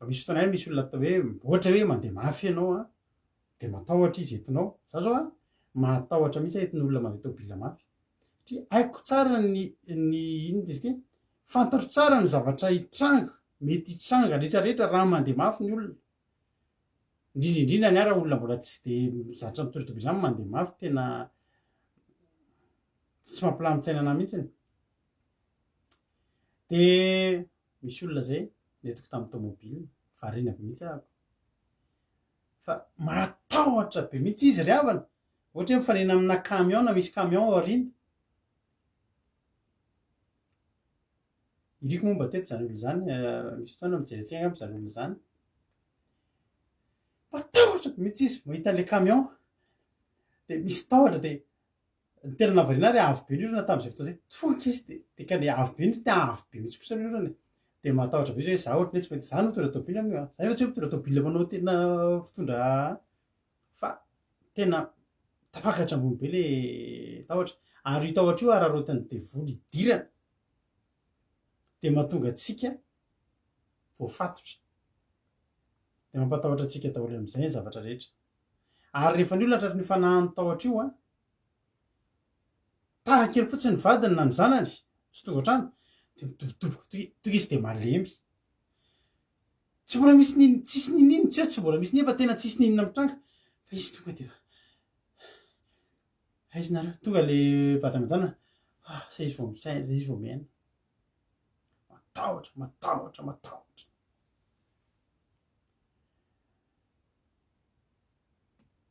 a misy fotoana any misy olona atao hoe ohatra hoe mandeha mafy ianao a de matahotra izy entinao za zao a matahotra mihitsy entin'olona mandeha tôbila mafy satria haiko tsara ny ino de izy ty fantatro tsara ny zavatra hitranga mety hitranga rehetrarehetra raha mandeha mafy ny olona indrindraindrindra ny ara olona mbola tsy de zatra mitondra tôbila zany mandeha mafy tena tsy mampilamitsaina anahy mihitsiny de misy olona zay netiko tamin'ny tômôbily variana be mihitsy ahako fa matahotra be mihitsy izy ry havana ohatra hoe mifanena amina camion na misy camion aoriana iriko momba teto zany olo zany misy fotoana mijeretsegna aby zany olo zany matahotra be mihitsy izy mahita an'le camion de misy tahotra de ny tena nahavariana ahy ry avo be nyorana tam'izay fotoana zay tonga izy de ka le avo be nyo te avo be mihitsy kosa nyorana de matahotra be izy hoe za ohatra hoe tsy mety za no mitondra tôbila amin'io za ohatra hoe mitondra tôbila manao tena fitondra fa tena tafakatra ambony be le tahotra ary io tahotra io ararotany devoly idirana de mahatonga atsika voafatotra de mampatahotra atsika daholo am'izay ny zavatra rehetra ary rehefa ny olona tratry ny fanahany tahotra io a tara kely fotsiny ny vadiny na ny zanany sy tonga an-trano de midobodoboka tonga izy de malemy tsy mbola misy nino tsisy ninino tsy mbola misy nefa tena tsisy ninona mitranga fa izy tonga de aizy nareo tonga le vady aman-janona zay izy vao misaina zay izy vao miaina matahotra matahotra matahotra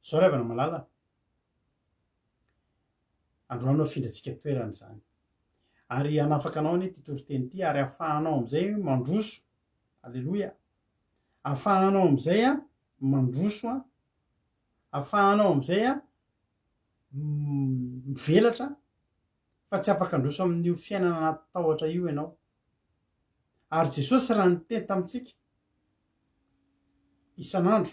zao ry havana malala androanao afindratsika toerana zany ary anafaka anao anie ty toriteny ty ary ahafahanao am'izay mandroso alleloia ahafahanao am'izay a mandroso a ahafahanao am'izay a mivelatra fa tsy afaka androso amin'io fiainana anaty tahotra io ianao ary jesosy raha niteny tamitsika isan'andro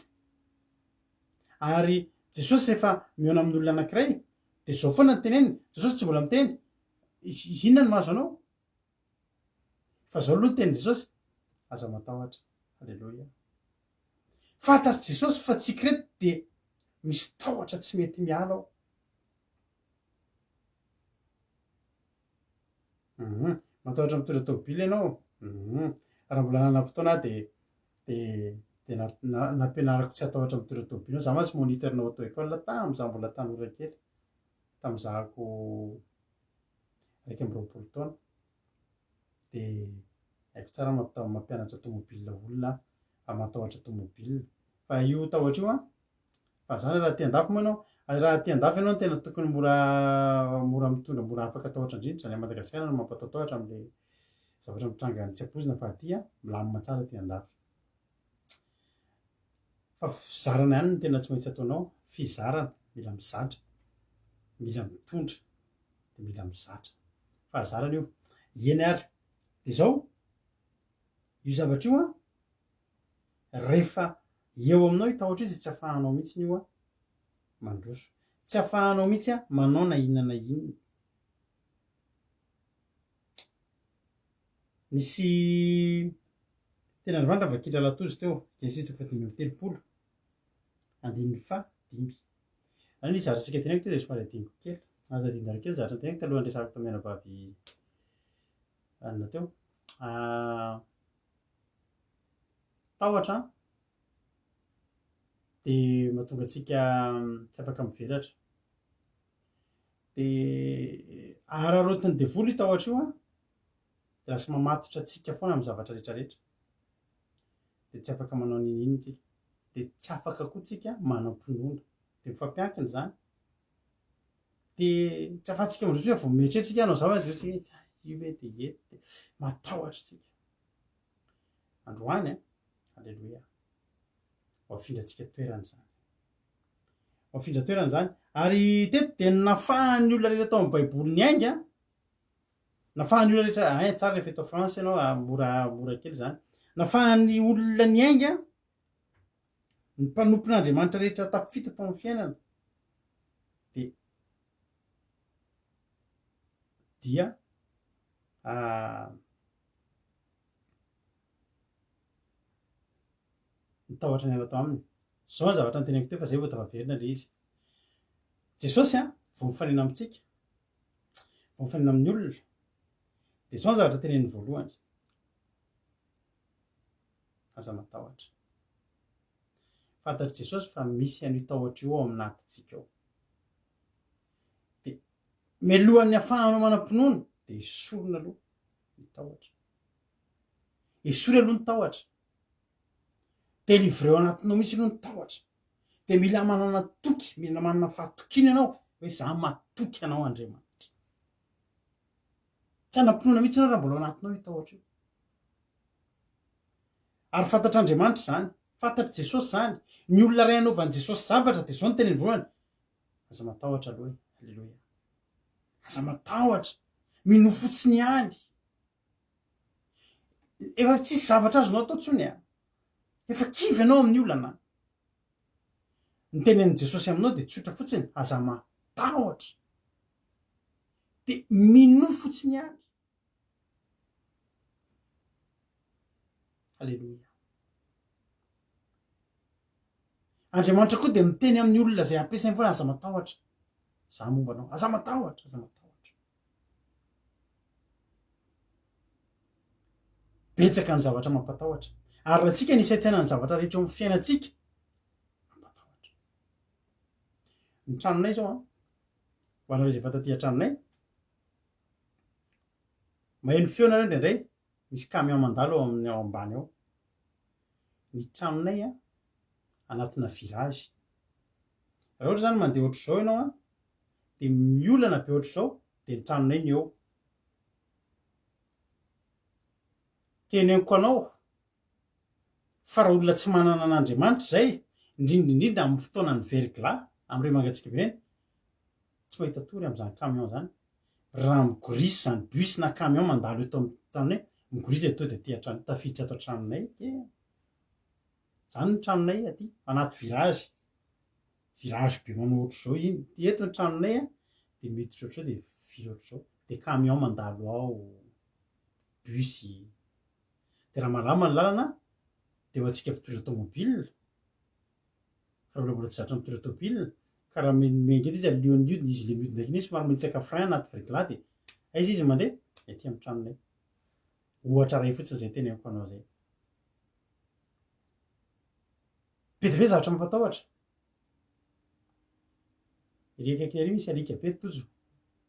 ary jesosy rehefa mihaona amin'olona anankiray de zao foana ny teneniny jesosy tsy mbola miteny inona ny mahazo anao fa zao aloha ny teny jesosy aza matahotra alleloia fantatry jesosy fa tsika reto de misy tahotra tsy mety miala ao matahotra mitondra tôbila ianao raha mbola nanam-potoana de nampianarako tsy atahotra mitondra tôbila za mantsy monitorina auto école tam'za mbola tanora kely tam'zahako raiky amby roapolo taona de haiko tsara mampianatra tômôbila olona matahotra tômôbila fa io tahotra io a fa zany raha ti-andafy moa ianao raha ti-andafy ianao tena tokony mora mitondra mora afaka tahotra indrindra zany a Madagasikara no mampatahotahotra am'le zavatra mitranga ny tsy ampoizina fa aty a milamina tsara ti-andafy fa fizarana ihany ny tena tsy maintsy ataonao fizarana mila mizatra mila mitondra de mila mizatra fa zarana io eny ary de zao io zavatra io a rehefa eo aminao itahotra izy tsy ahafahanao mihitsy io a mandroso tsy ahafahanao mihitsy a manao na inona na inona misy tena androandra vakitra latozy teo Genesis 3:telopolo andininy fa dimy any ny zaratsika teneniko teo de somary adiniko kely adadindana kely zaratra teneniko talohan'ny resako tamin'ny menavavy anina teo tahotra de mahatonga atsika tsy afaka mivelatra de ararotiny devoly io tahotra io a de lasa mamatotra atsika foana amin'ny zavatra rehetrarehetra de tsy afaka manao ninino tsika de tsy afaka koa tsika manam-pinoana de mifampiankina zany de tsy afahantsika mandroso hoe vao mieritreritra anao zavatra de ohatsika io hoe de ety de matahotra tsika androany a alleloia ho afindrantsika toerana zany ho afindra toerana zany ary teto de nafahan'ny olona rehetra tao amin'ny baiboly ny ainga nafahan'ny olona rehetra tsara rehefa eto France ianao mora kely zany nafahan'ny olona ny ainga ny mpanompon'Andriamanitra rehetra tafita tao amin'ny fiainana de dia nitahotra ny ana tao aminy zao zavatra nyteneko teo fa zay vao tafaverina le izy jesosy vao mifanena amintsika vao mifanena amin'ny olona de zao ny zavatra teneniny voalohany aza matahotra fantatry jesosy fa misy an'io tahotra io ao aminatintsika ao de mialohan'ny afahanao manam-pinoana de esorina aloha ny tahotra esory aloha ny tahotra de livreo anatinao misy aloha ny tahotra de mila manana toky mila manana fahatokina ianao hoe za matoky anao Andriamanitra tsy hanam-pinoana mihitsy anao raha mbola anatinao io tahotra io ary fantatr'Andriamanitra zany fantatry Jesosy zany ny olona ray anaovan'i Jesosy zavatra de zao ny teneny voalohany aza matahotra aloha halleloia aza matahotra mino fotsiny ihany efa tsisy zavatra azonao atao tsony efa kivy anao amin'ny olana ny tenen'i Jesosy aminao de tsotra fotsiny aza matahotra de mino fotsiny ihany halleloia Andriamanitra koa de miteny amin'ny olona zay ampiasainy foana aza matahotra za momba anao aza matahotra betsaka ny zavatra mampatahotra ary raha tsika nisaitsana ny zavatra rehetra amin'ny fiainantsika mampatahotra ny tranonay zao ho anareo zay fataty an-tranonay maheno feo nareo indraindray misy camion mandalo ao amin'ny ao ambany ao ny tranonay anatina virage raha ohatra zany mandeha ohatra zao ianao de miolana be ohatra zao de ny tranonay ny eo teneniko anao fa raha olona tsy manana an'Andriamanitra zay indrindrindrindra amin'ny fotoana ny verglas am'ireo mangatsika be reny tsy mahita tory am'izany camion zany raha migorisy zany bus na camion mandalo eto amin'ny tranonay migorisy eto de ty tafiditra ato an-tranonay zany ny tranonay aty anaty virage be manao ohatra zao iny eto ny tranonay de miditra ohatra de vy ohatra zao de camion mandalo ao bus de raha malama ny lalana de ho antsika mpitondra automobile ka raha mbola tsy zatra mitondra automobile ka raha mengeto izy alioan'io izy le miodina iny somary mitsaka frein anaty verglas de aiza izy mandeha ety amin'ny tranonay ohatra ray fotsiny zay teneniko anao zay be de be zavatra mampatahotra iry akaiky ary misy alika be tojo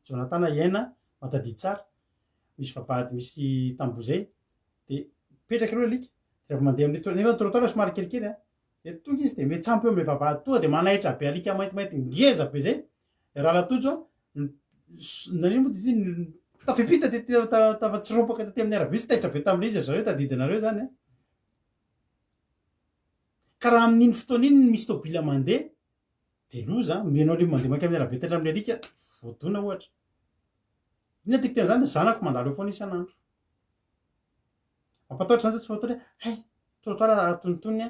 Jonatana iaina matady tsara misy vavahady misy tamboho zay de petraky reo alika rehefa mandeha amin'ny toerana nefa trottoir somary kelikely de tonga izy de miatsampy eo amin'ny vavahady tonga de manaitra be alika maintimainty ngeza be zay raha latojo nanino moa izy tafipita de tafatsiropaka taty amin'ny arabe sy taitra be tamin'izy zareo tadidinareo zany ka raha amin'iny fotoana iny misy tôbila mandeha de loza menao le mandeha maika amin'ny arabe taitra amin'ny alika voadona ohatra ina tiako tena zany zanako mandalo eo foana isan'andro mampatahotra zany tsy mampatahotra hay trottoir atonotony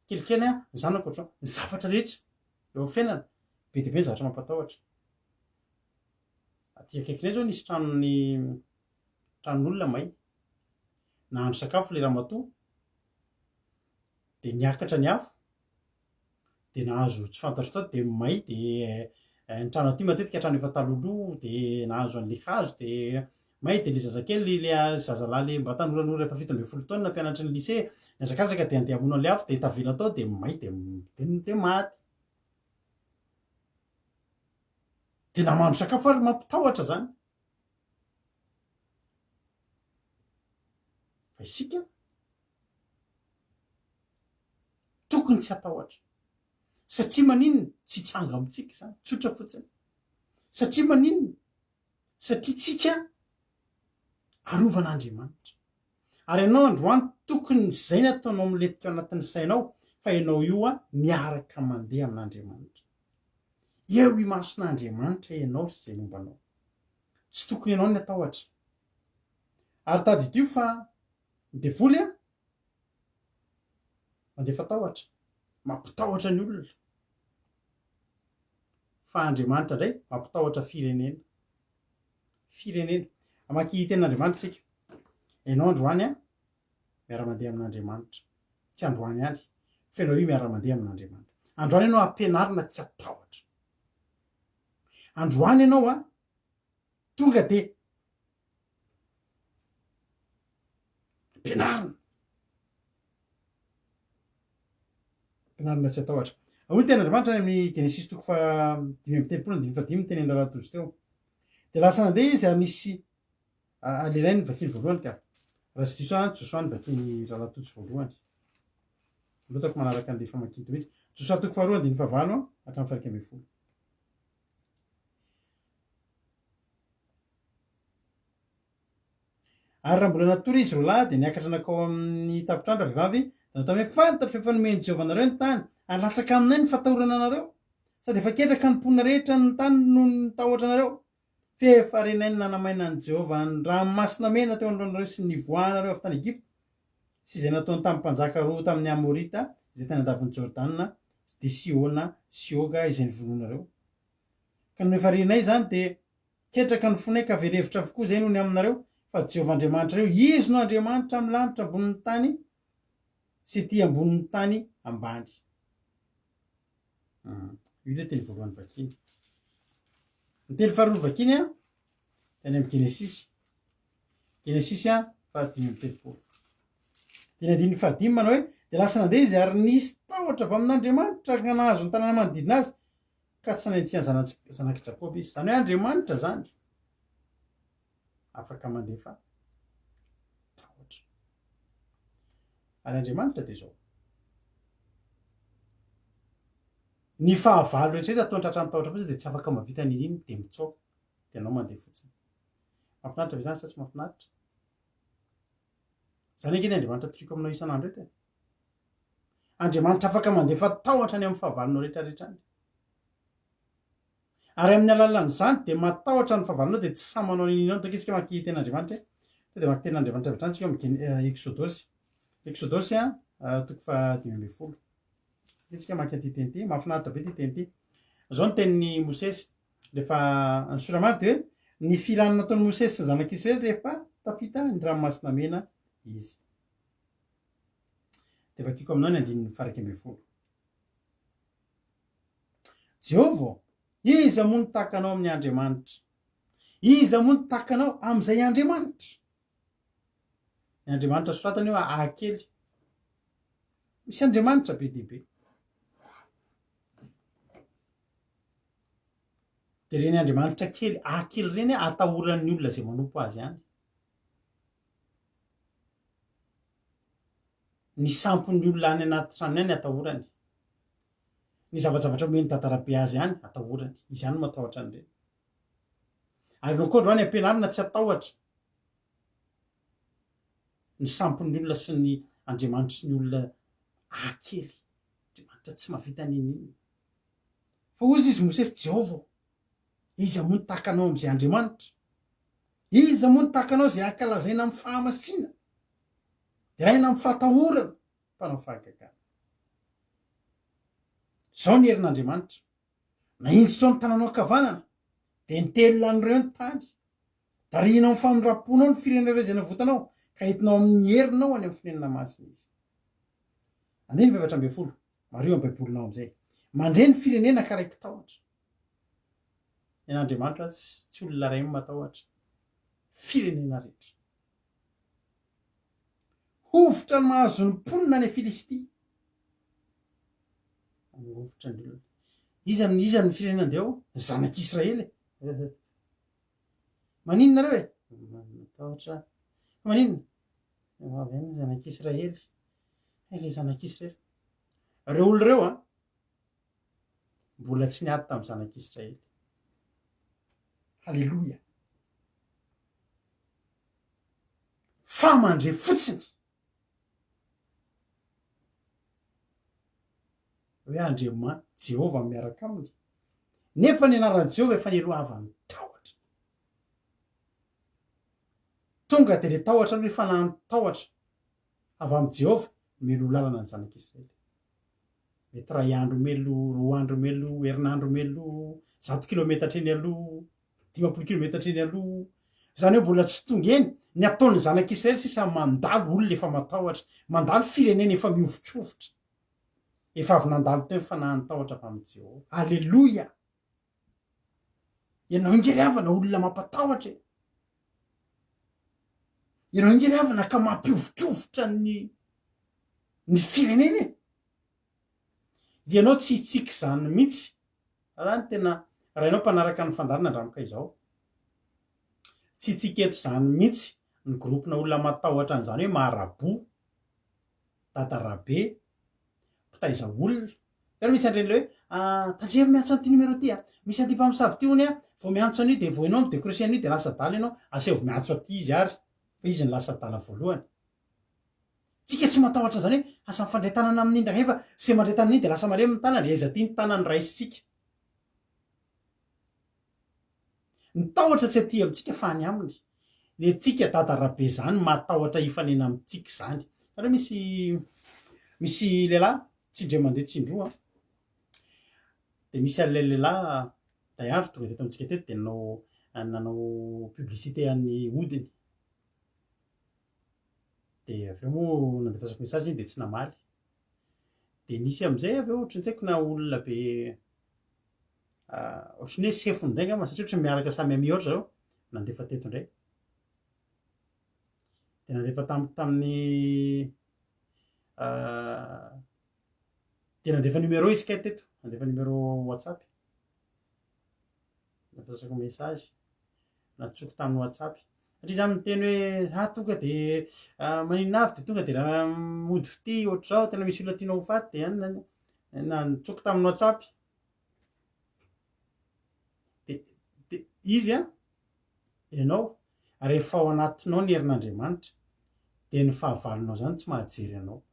kelikely ny zanako ohatran ny zavatra rehetra eo amin'ny fiainana be de be ny zavatra mampatahotra aty akaikinay zao nisy tranon'olona may nahandro sakafo le ramatoa de niakatra ny afo de nahazo tsy fantatro tao de may de ny trano aty matetika trano efa taloloha de nahazo an'le hazo de may de le zazakely le zazalahy le mba tanoranora efa 17 taona mpianatry ny lycée niazakazaka de andeha hamono an'le afo de tavela tao de may de maty de namandro sakafo ary mampitahotra zany fa isika tokony tsy hatahotra satria maninona tsy tsanga amintsika zany tsotra fotsiny satria maninona satria tsika arovan'Andriamanitra ary ianao androany tokony zay nataonao miletika anatin'ny sainao fa ianao io miaraka mandeha amin'Andriamanitra eo imason'Andriamanitra ianao sy zay mombanao tsy tokony ianao ny atahotra ary tadidio fa devoly mandefa tahotra mampitahotra ny olona fa Andriamanitra ndray mampitahotra firenena amaky ten'Andriamanitra tsika ianao androany miara-mandeha amin'Andriamanitra tsy androany ihany fenao io miara-mandeha amin'Andriamanitra. Androany ianao ampianarina tsy atahotra. Androany ianao a tonga de ampianarina tsy atahotra. Ahoy tenyandriamanitra any amin'ny Genesis 5:5 teny Rahatosy teo. De lasa nandeha izy ary nisy aleilay ny vakiny voalohany ka raha tsy diso Josoa ny vakiny Rahatosy voalohany. Lotako manaraka an'le famakiana to mihitsy. Josoa 2:9 hatramin'ny 11. Ary raha mbola natory izy roalahy de niakatra nakao amin'ny tapitrandra vehivavy da natao hoe fantatra fa efa nomeny Jehovah anareo ny tany ary latsaka aminay ny fatahorana anareo sady efa ketraka ny mponina rehetra ny tany no nitahotra anareo fa efa renay ny nanamaina ny Jehovah ny ranomasina mena teo anoloanareo sy nivoahanareo avy tany Egypta sy izay nataony tamin'ny mpanjaka roa tamin'ny Amorita izay tany andavin'ny Jordana de Sihona sy Oga izay nivononareo ka no efa renay zany de ketraka ny fonay ka verevitra avokoa zay noho ny aminareo fa Jehovah Andriamanitra reo izy no Andriamanitra amin'ny lanitra ambonin'ny tany sy ty ambonin'ny tany ambany. Io le teny voalohany vakiny. Ny teny faharoa vakiny a teny amin'ny Genesis 5:7. Teny andiny 5 manao hoe de lasa nandeha izy ary nisy tahotra avy amin'Andriamanitra ka nahazo ny tanàna manodidina azy ka tsy nanentsiany zanaky Jakoby izy. Zany hoe Andriamanitra zany afaka mandefa tahotra. Ary Andriamanitra de zao. Ny fahavalo rehetra atao tratran'ny tahotra fotsiny de tsy afaka mavita n'ininy de mitsoaka de anao mandeha fotsiny. Mahafinaritra ve zany sa tsy mahafinaritra? Zany eky ny Andriamanitra triko aminao isan'andro eto. Andriamanitra afaka mandefa tahotra any amin'ny fahavalonao rehetrarehetra any. Ary amin'ny alalan'izany de matahotra ny fahavalonao de tsy samanao n'inao taketsika maki ten'Andriamanitra de maki ten'Andriamanitra avy trany tsika amin'ny Exodosy 5:10. Taketsika maki aty teny ty mahafinaritra be ty teny ty. Zao ny tenin'ny Mosesy rehefa ny Soramary de hoe ny filàny nataon'ny Mosesy sy zanak'Israely rehefa tafita ny ranomasina mena izy. De vakiko aminao ny 11. Jehovah, iza moa no takanao amin'ny Andriamanitra? Iza moa no takanao amin'izay Andriamanitra? Ny Andriamanitra soratany hoe ahakely. Misy Andriamanitra be dehibe. De reny Andriamanitra kely, ahakely reny atahoran'ny olona zay manompo azy ihany. Ny sampon'ny olona any anaty tranony any atahorany. Ny zavatra omeny tantara-be azy ihany atahorany. Izy ihany matahotra an'ireny. Ary ianao koa androany ampianarina tsy atahotra. Ny sampon'ny olona sy ny Andriamanitra ny olona ahakely. Andriamanitra tsy mahavita n'ininy. Fa hozy izy Mosesy, Jehovah, iza moa no takanao amin'izay Andriamanitra? Iza moa no takanao zay ankalazaina amin'ny fahamasina? De raina amin'ny fahatahorana mpanao fahagagana. Zao ny herin'Andriamanitra. Na indrotrao ny tananao ankavanana de nitelona an'ireo ny tany. Darianao ny famindraponao ny firenena izay navotanao ka entinao amin'ny herinao any amin'ny fonenana masina izy. Andiny 7:10 Mario amin'ny baibolinao amin'izay. Mandreny firenena ka raiky tahotra. Ny Andriamanitra tsy olona ray matahotra. Firenena rehetra. Hovitra ny mahazo ny mponina any Filistia. Hovitra ny olona. Iza ny firenena andeo? Zanak'Israely. Maninona reo e? Matahotra. Maninona? Avy any zanak'Israely. Le zanak'Israely. Reo olo reo a mbola tsy niady tamin'ny zanak'Israely. Halleloja. Fa mandre fotsiny. Hoe Andriamanitra Jehovah miaraka aminy. Nefa ny anaran'i Jehovah efa nilohavany tahotra. Tonga de le tahotra ny fanahany tahotra avy amin'ny Jehovah melo lalana ny zanak'Israely. Mety ray andro melo, roa andro melo, herinandro melo, 100 kilometatra eny aloha, 50 kilometatra eny aloha. Zany hoe mbola tsy tonga eny ny ataon'ny zanak'Israely sisa mandalo olona efa matahotra, mandalo firenena efa miovitrovitra. efa avy nandalo teo fanahany tahotra avy amin'ny Jehova. Alleloia. Ianao ingery havana olona mampatahotra. Ianao ingery havana ka mampiovitrovotra ny firenena. Ianao tsy hitsika zany mihitsy. Raha ny tena raha ianao mpanaraka ny fandarina andramaka izao. Tsy hitsika eto zany mihitsy ny gropona olona matahotra an'izany hoe Marabout, Dadarabe, mpitaiza olona. Pero misy andreny le hoe tandremo miantso an'ity numéro ty misy an'ity mpamosavy ty hony vao miantso an'io de vao ianao midécrocher an'io de lasa dala ianao asehovy miantso aty izy ary fa izy ny lasa dala voalohany. Tsika tsy matahotra zany hoe asa mifandray tanana amin'ny indra rehefa se mandray tanana de lasa malemy ny tanana eza ty ny tanany raisitsika. Ny tahotra tsy aty amintsika fa any aminy. Le tsika Dadarabe zany matahotra ifanena amintsika zany. Tara misy lehilahy tsy indray mandeha tsindroa de misy an'ilay lehilahy ray andro tonga teto amintsika teto de nanao publicité an'ny hodiny. De avy eo moa nandefasako message iny de tsy namaly. De nisy am'izay avy eo ohatry ny tsy haiko na olona be ohatriny hoe sefony indray angamba satria ohatry miaraka samy ami ohatra zao nandefa teto indray. De nandefa tamin'ny de nandefa numéro izy kay teto, nandefa numéro WhatsApp. Nandefasako message natsoko tamin'ny WhatsApp. Satria zany miteny hoe tonga de maninona avy de tonga de raha mody fity ohatr'izao tena misy olona tianao ho faty de any nitsoko tamin'ny WhatsApp. De izy ianao rehefa ao anatinao ny herin'Andriamanitra de ny fahavalonao zany tsy mahajery anao.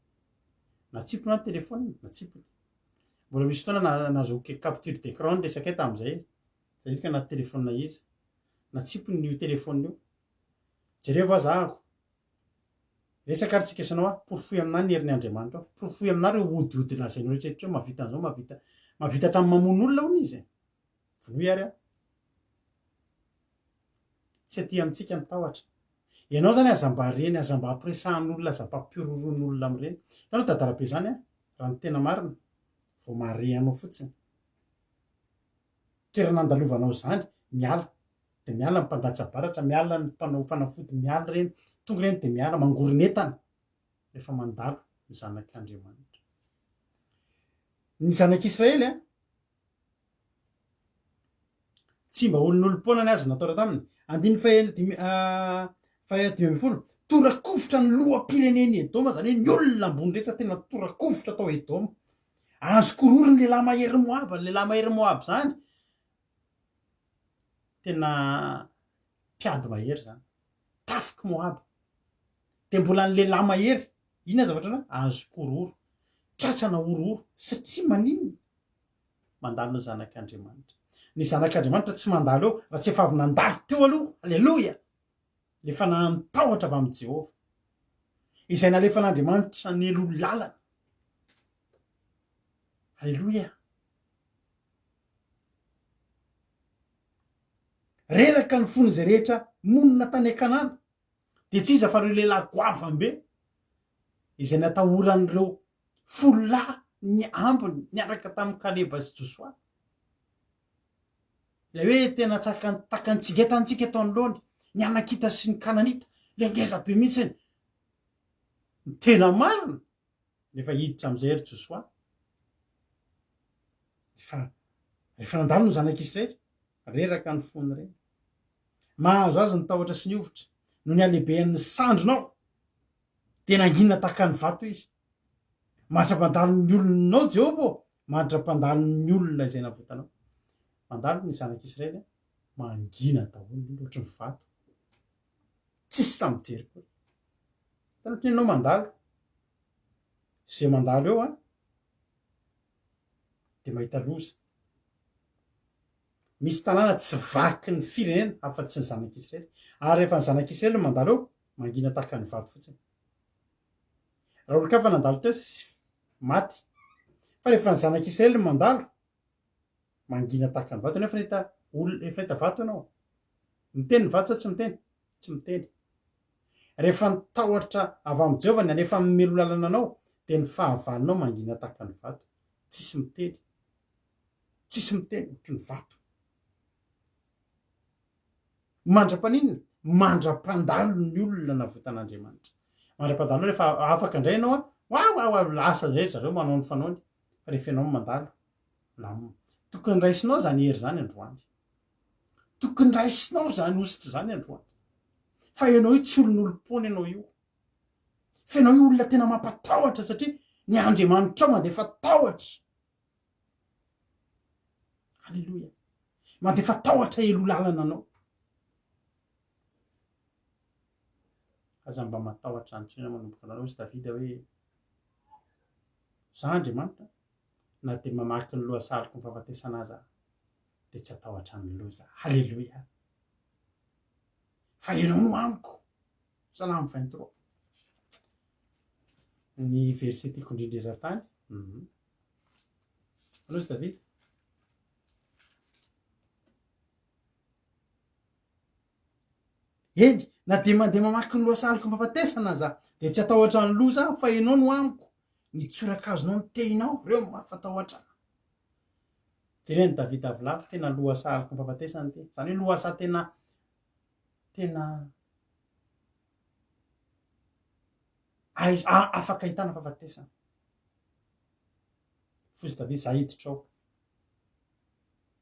Natsipona ny telefôniny, natsipona. Mbola misy fotoana nahazoako capture d'écran resaka tamin'izay. Zay izy ka anaty telefônina izy. Natsipony io telefônina io. Jereo va zahako. Resaka ary tsikaisanao porofoy aminah ny herin'Andriamanitra. Porofoy aminah reo odiody lazainao rehetrarehetra mahavita an'izao mahavita hatramin'ny mamono olona hono izy. Vonoy ary tsy aty amintsika ny tahotra. Ianao zany azamba reny, azamba ampiresahan'olona, azamba ampiororon'olona amin'ireny. Hitanao Dadarabe zany raha ny tena marina vao mahare anao fotsiny. Toerana andalovanao zany miala de miala ny mpandatsabaratra, miala ny mpanao fanafody, miala reny tonga reny de miala mangoronetana rehefa mandalo ny zanak'Andriamanitra. Ny zanak'Israely tsy mba olon'olom-poana ny azy natao taminy. Andiny fahadimy torakofotra ny loham-pireneny Edoma zany hoe ny olona ambony rehetra tena torakofotra atao Edoma. Azo kororo ny lehilahy mahery Moab, lehilahy mahery Moab zany tena mpiady mahery zany, tafiky Moab. De mbola ny lehilahy mahery ina zavatra azo kororo, tratrana ororo satria manino mandalo ny zanak'Andriamanitra. Ny zanak'Andriamanitra tsy mandalo eo raha tsy efa avy nandalo teo aloha. Alleloia. Lefa natahotra avy amin'ny Jehova izay nalefa n'Andriamanitra ny elo lalana. Alleloia. Reraka ny fony zay rehetra monina tany Kanana de tsy iza fa reo lehilahy goavambe izay natahoran'ireo folo-lahy ny ambiny niaraka tamin'ny Kaleba sy Josoa. Le hoe tena takany tsigetantsika eto anoloany ny Anakita sy ny Kananita le ngeza be mihitsiny. Tena marina rehefa hiditra amin'izay ry Josoa. Rehefa nandalo ny zanak'Israely reraka ny fony reny. Mahazo azy ny tahotra sy ny ovitra no ny alehiben'ny sandronao de nanginana tahaka ny vato izy. Mandra-pandalo ny olonanao Jehova, mandra-pandalo ny olona izay navotanao. Mandalo ny zanak'Israely mangina daholo ohatry ny vato. Tsisy samy-jery koa. Tanao tinanao mandalo. Zay mandalo eo de mahita loza. Misy tanàna tsy vaky ny firenena afa-tsy ny zanak'Israely. Ary rehefa ny zanak'Israely mandalo eo mangina tahaka ny vato fotsiny. Raha olo kafa nandalo teo sy maty. Fa rehefa ny zanak'Israely mandalo mangina tahaka ny vato. Nefa efa hita vato ianao. Miteny ny vato sa tsy miteny? Tsy miteny. Rehefa nitahotra avy amin'ny Jehova ny alefa mimelo lalana anao de ny fahavalonao mangina tahaka ny vato. tsisy miteny ohatry ny vato. Mandra-paninona mandra-pandalo ny olona navotan'Andriamanitra. Mandra-pandalo rehefa afaka indray ianao a lasa zay zareo manao ny fanaony fa rehefa ianao mandalo lamina. Tokony raisinao zany hery zany androany, tokony raisinao zany ositra zany androany, fa ianao io tsy olon'olom-pony ianao io, fa ianao io olona tena mampatahotra satria ny Andriamanitra ao mandefa tahotra. Halleloia, mandefa tahotra elo lalana anao. Aza mba matahotra antsona manomboka anao izy Davida hoe za Andriamanitra na de mamaky ny lohasaliko ny fahafatesana aza de tsy atahotra ny loza. Halleloia, fa ianao no amiko. Salamy 23 ny verset tiako indrindra eran-tany. Anao izy Davida eny na de mandeha mamaky ny lohasaliko ny fahafatesana za de tsy atahotra ny loza, fa ianao no amiko. Ny tsorakazonao ny tehinao reo mafatahotra. Jereny Davida avy lafo tena lohasaliko ny fahafatesana ty, zany hoe lohasa tena afaka ahitana fahafatesana. Fo izy Davida za hiditra ao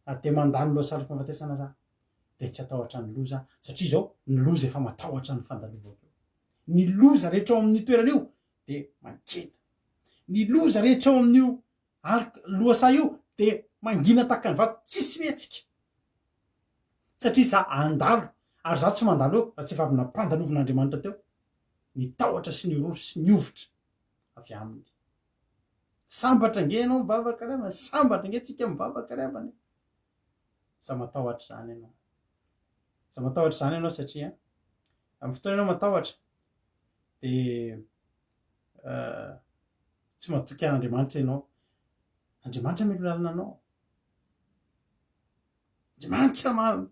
na de mandany lohasaliko ny fahafatesana za de tsy atahotra ny loza, satria zao ny loza efa matahotra ny fandalovako. Ny loza rehetra ao amin'ny toerana io de mankena, ny loza rehetra ao amin'io lohasa io de mangina tahaka ny vato tsisy mihetsika, satria za andalo ary za tsy mandalo eo raha tsy efa avy nampandalovin'Andriamanitra teo ny tahotra sy ny orory sy ny ovitra avy aminy. Sambatra nge ianao mivavaka ry havana, sambatra nge tsika mivavaka ry havana. Za matahotra zany ianao, za matahotra zany ianao satria amin'ny fotoana ianao matahotra de tsy mahatoky an'Andriamanitra ianao. Andriamanitra milo lalana anao, Andriamanitra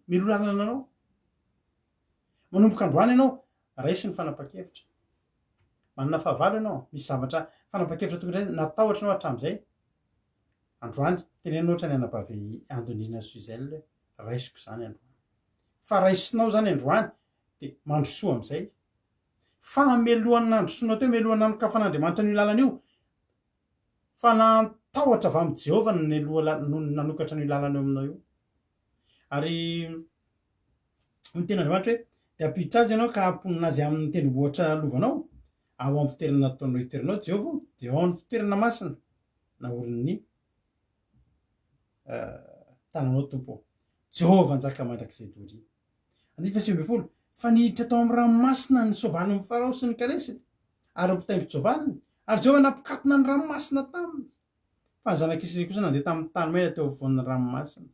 milo lalana anao. Manomboka androany ianao raiso ny fanapa-kevitra, manana fahavalo ianao, misy zavatra fanapa-kevitra tokony natahotra anao hatramin'izay. Androany tenenina ohatra ny anabavy Andoniana Suzel, raisiko zany androany. Fa raisinao zany androany de mandrosoa amin'izay, fa melohan'ny nandrosoanao teo, melohan'ny nanokafan'Andriamanitra ny lalana io, fa natahotra avy amin'ny Jehovah nanokatra ny lalana eo aminao io. Ary ny tena Andriamanitra hoe de ampiditra azy ianao ka amponina azy amin'ny tendrombohitra lovanao, ao amin'ny fitoerana nataonao hitoeranao Jehovah, de ao amin'ny fitoerana masina naorin'ny tananao tompo. Jehovah njaka mandrakizay dory. Andifa 7 fa niditra tao amin'ny ranomasina ny soavaly ny Farao sy ny karesiny ary mpitaingo sovaliny, ary Jehovah nampikatona ny ranomasina taminy, fa ny zanak'Israely kosa nandeha tamin'ny tany maina teo afovoan'ny ranomasina.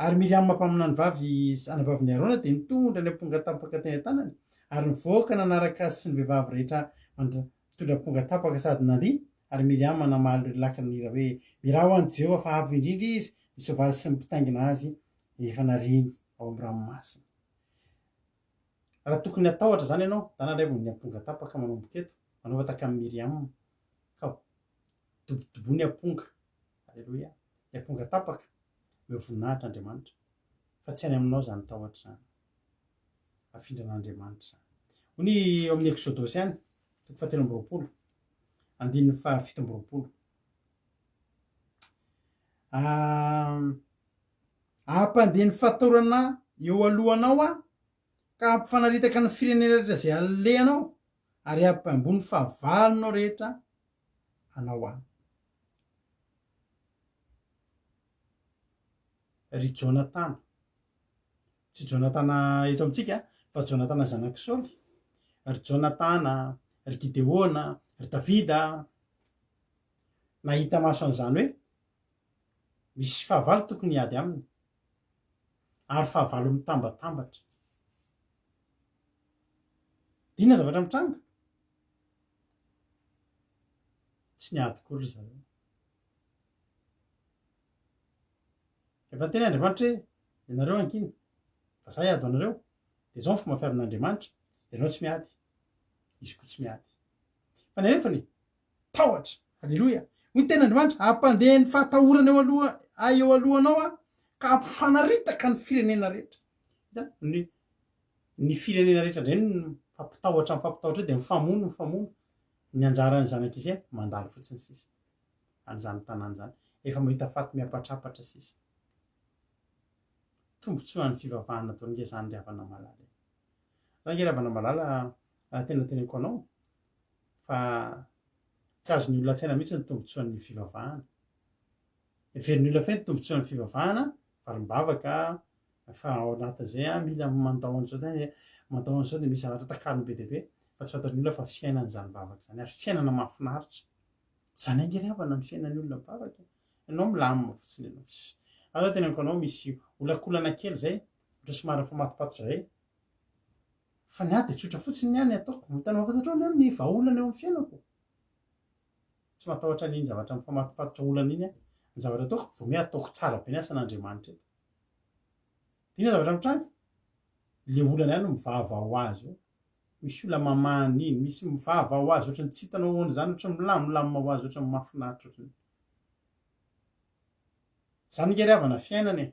Ary Miriam mampamina ny vavy anabavin'ny Arona de nitondra ny amponga tapaka teny an-tanany, ary nivoaka nanaraka azy sy ny vehivavy rehetra mitondra amponga tapaka sady nandiha. Ary Miriam namaly lakiny nira hoe miraha ho an'i Jehovah fa avo indrindra izy, ny soavaly sy ny mpitaingina azy efa nariny ao amin'ny ranomasina. Raha tokony atahotra zany ianao da nalaivony ny amponga tapaka manomboka eto, manaova tahaka amin'ny Miriam ka dobodobo ny amponga. Halleloia, ny amponga tapaka meo voninahitran'Andriamanitra, fa tsy any aminao zany tahotra zany, afindran'Andriamanitra zany. Hony eo amin'ny Exodosy any 7:20 andininy 7:20 ampandeha ny fatorana eo alohanao a ka ampifanaritaka ny firenena rehetra zay alehanao, ary ampambony fahavalonao rehetra anao a. Ry Jonatana, tsy Jonatana eto amintsika fa Jonatana zanak' Saoly, ry Jonatana, ry Gideona, ry Davida, nahita maso an'izany hoe misy fahavalo tokony hiady aminy, ary fahavalo mitambatambatra. Dina zavatra mitranga, tsy niady kory zareo. Efa tena Andriamanitra hoe ianareo ankiny fa za hiady ho anareo, de zao ny fomba fiadin'Andriamanitra, ianao tsy miady, izy koa tsy miady. Fa nefany tahotra Halleloia. Hoy ny tenandriamanitra ampandeha ny fahatahorana eo alohanao a ka ampifanaritaka ny firenena rehetra. Ny firenena rehetra ndray no mifampitahotra dia mifamono ny anjaran'ny zanak'Israely mandalo fotsiny sisa an'izany tanàna zany efa mahita faty miapatrapatra sisa. Tombotsoan'ny fivavahana toy ny zany ry havana malala. Zany ry havana malala tena teneniko anao fa tsy azon'ny olona tsaina mihitsy ny tombotsoan'ny fivavahana. Everiny olona fe ny tombotsoan'ny fivavahana varim-bavaka fa ao anatin'izay mila mandao an'izao dia misy zavatra takalony be dia be fa tsy fantatry ny olona fa fiainana izany vavaka zany ary fiainana mahafinaritra. Zany angery havana ny fiainan'ny olona mivavaka. Ianao milamina fotsiny ianao. Azo teneniko anao misy olakolana kely zay ohatra somary famatopatotra zay fa ny ady tsotra fotsiny ihany ataoko. Hitanao fantatrao ny ny vahaolana eo amin'ny fiainako. Tsy matahotra n'iny zavatra mifamatopatotra olana iny ny zavatra ataoko vao me ataoko tsara be ny asan'Andriamanitra eto. Ina zavatra mitranga? Le olana ihany no mivavah ho azy io. Misy olona mamany iny, misy mivavah ho azy ohatrany tsy hitanao ahoana zany, ohatrany milamilama ho azy, ohatrany mahafinaritra ohatrany. Zany ngery havana fiainana e.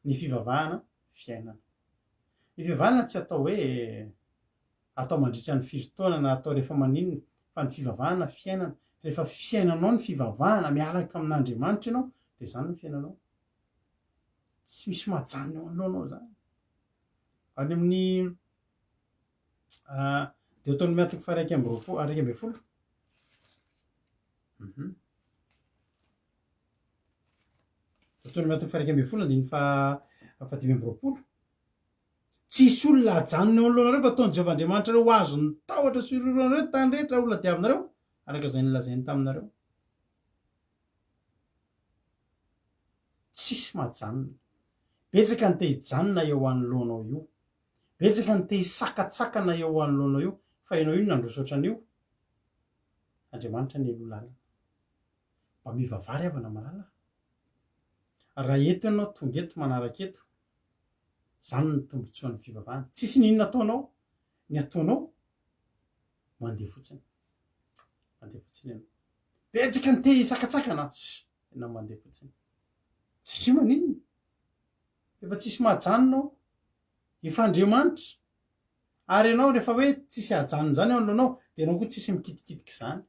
Ny fivavahana fiainana. Ny fivavahana tsy atao hoe atao mandritra ny firy-taona na atao rehefa maninona fa ny fivavahana fiainana. Rehefa fiainanao ny fivavahana miaraka amin'Andriamanitra ianao dia zany ny fiainanao. Tsy misy mahajanona eo anoloanao zany. Any amin'ny Deutéronome 1:12. Deutéronome 1:12. Tsisy olona hajanona eo anoloanareo fa ataon'i Jehovahandriamanitra reo ho azo ny tahotra sy iroroanareo tany rehetra olona diavinareo araka izay nolazainy taminareo. Tsisy mahajanona. Betsaka ny te hijanona eo anoloanao io. Betsaka ny te hisakatsakana eo anoloanao io fa ianao io nandroso ohatran'io. Andriamanitra ny elo lalana. Mba mivavary havana malala. Raha eto ianao tonga eto manaraka eto. Zany ny tombotsoan'ny fivavahana. Tsisy n'inona ataonao. Ny ataonao mandeha fotsiny. Mandeha fotsiny ianao. Betsaka ny te hisakatsakana. Ianao mandeha fotsiny. Tsisy maninona. Efa tsisy mahajanonao. Efa Andriamanitra. Ary ianao rehefa hoe tsisy hajanona zany eo anoloanao dia ianao koa tsisy mikitikitika izany.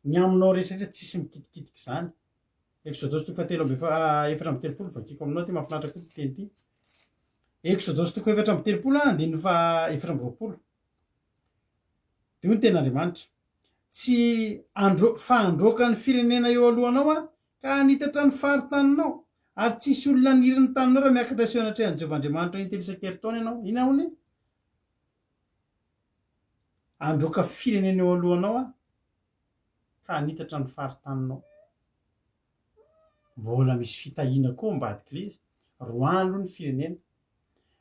Ny aminao rehetrarehetra tsisy mikitikitika izany. Exodosy 4:7 vakiko aminao ty mahafinaritra koa ty teny ty. Exodosy 4:7-4:20. Dia hoy ny ten'Andriamanitra. Tsy fahandroaka ny firenena eo alohanao ka hanitatra ny faritaninao ary tsisy olona niry ny taninao raha miakatra sy anatrehan'i Jehovahandriamanitra intelo isan-keritaona ianao. Ina hoy? Handroaka firenena eo alohanao ka hanitatra ny faritaninao. Mbola misy fitahiana koa ambadika izy. Roa andro ny firenena.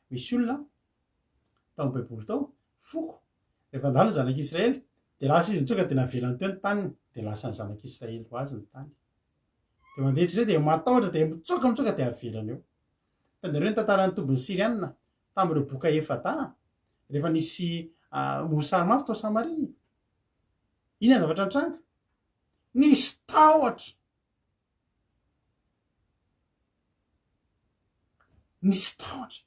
Misy olona tao amin'ny baiboly tao foko rehefa andalo ny zanak'Israely dia lasa izy mitsoka dia navelany teo ny taniny dia lasa ny zanak'Israely ho azy ny tany. Dia mandeha tsy dia matahotra dia mitsoka dia avelany eo. Tandareo ny tantaran'ny tombon'ny Siriana tamin'ireo boka efata rehefa nisy mosary mafy tao Samaria. Ina zavatra nitranga? Nisy tahotra. Nisy tahotra.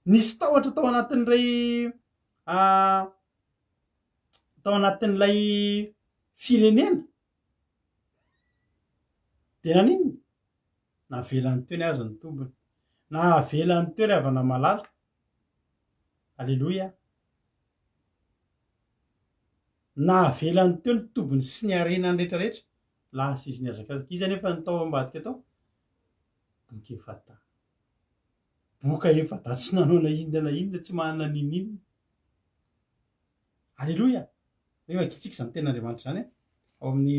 Nisy tahotra tao anatin'ilay firenena. Dia nanino? Navelany teo ny azony tombony. Navelany teo ry havana malala. Alleloia. Navelany teo ny tombony sy ny harenany rehetrarehetra. Lasa izy niazakazaka. Izy anefa nitao ambadika tao. Boka efata. Boka efata tsy nanao na inona tsy manana n'inona. Alleloia. Rehefa kitsika izany ten'Andriamanitra zany ao amin'ny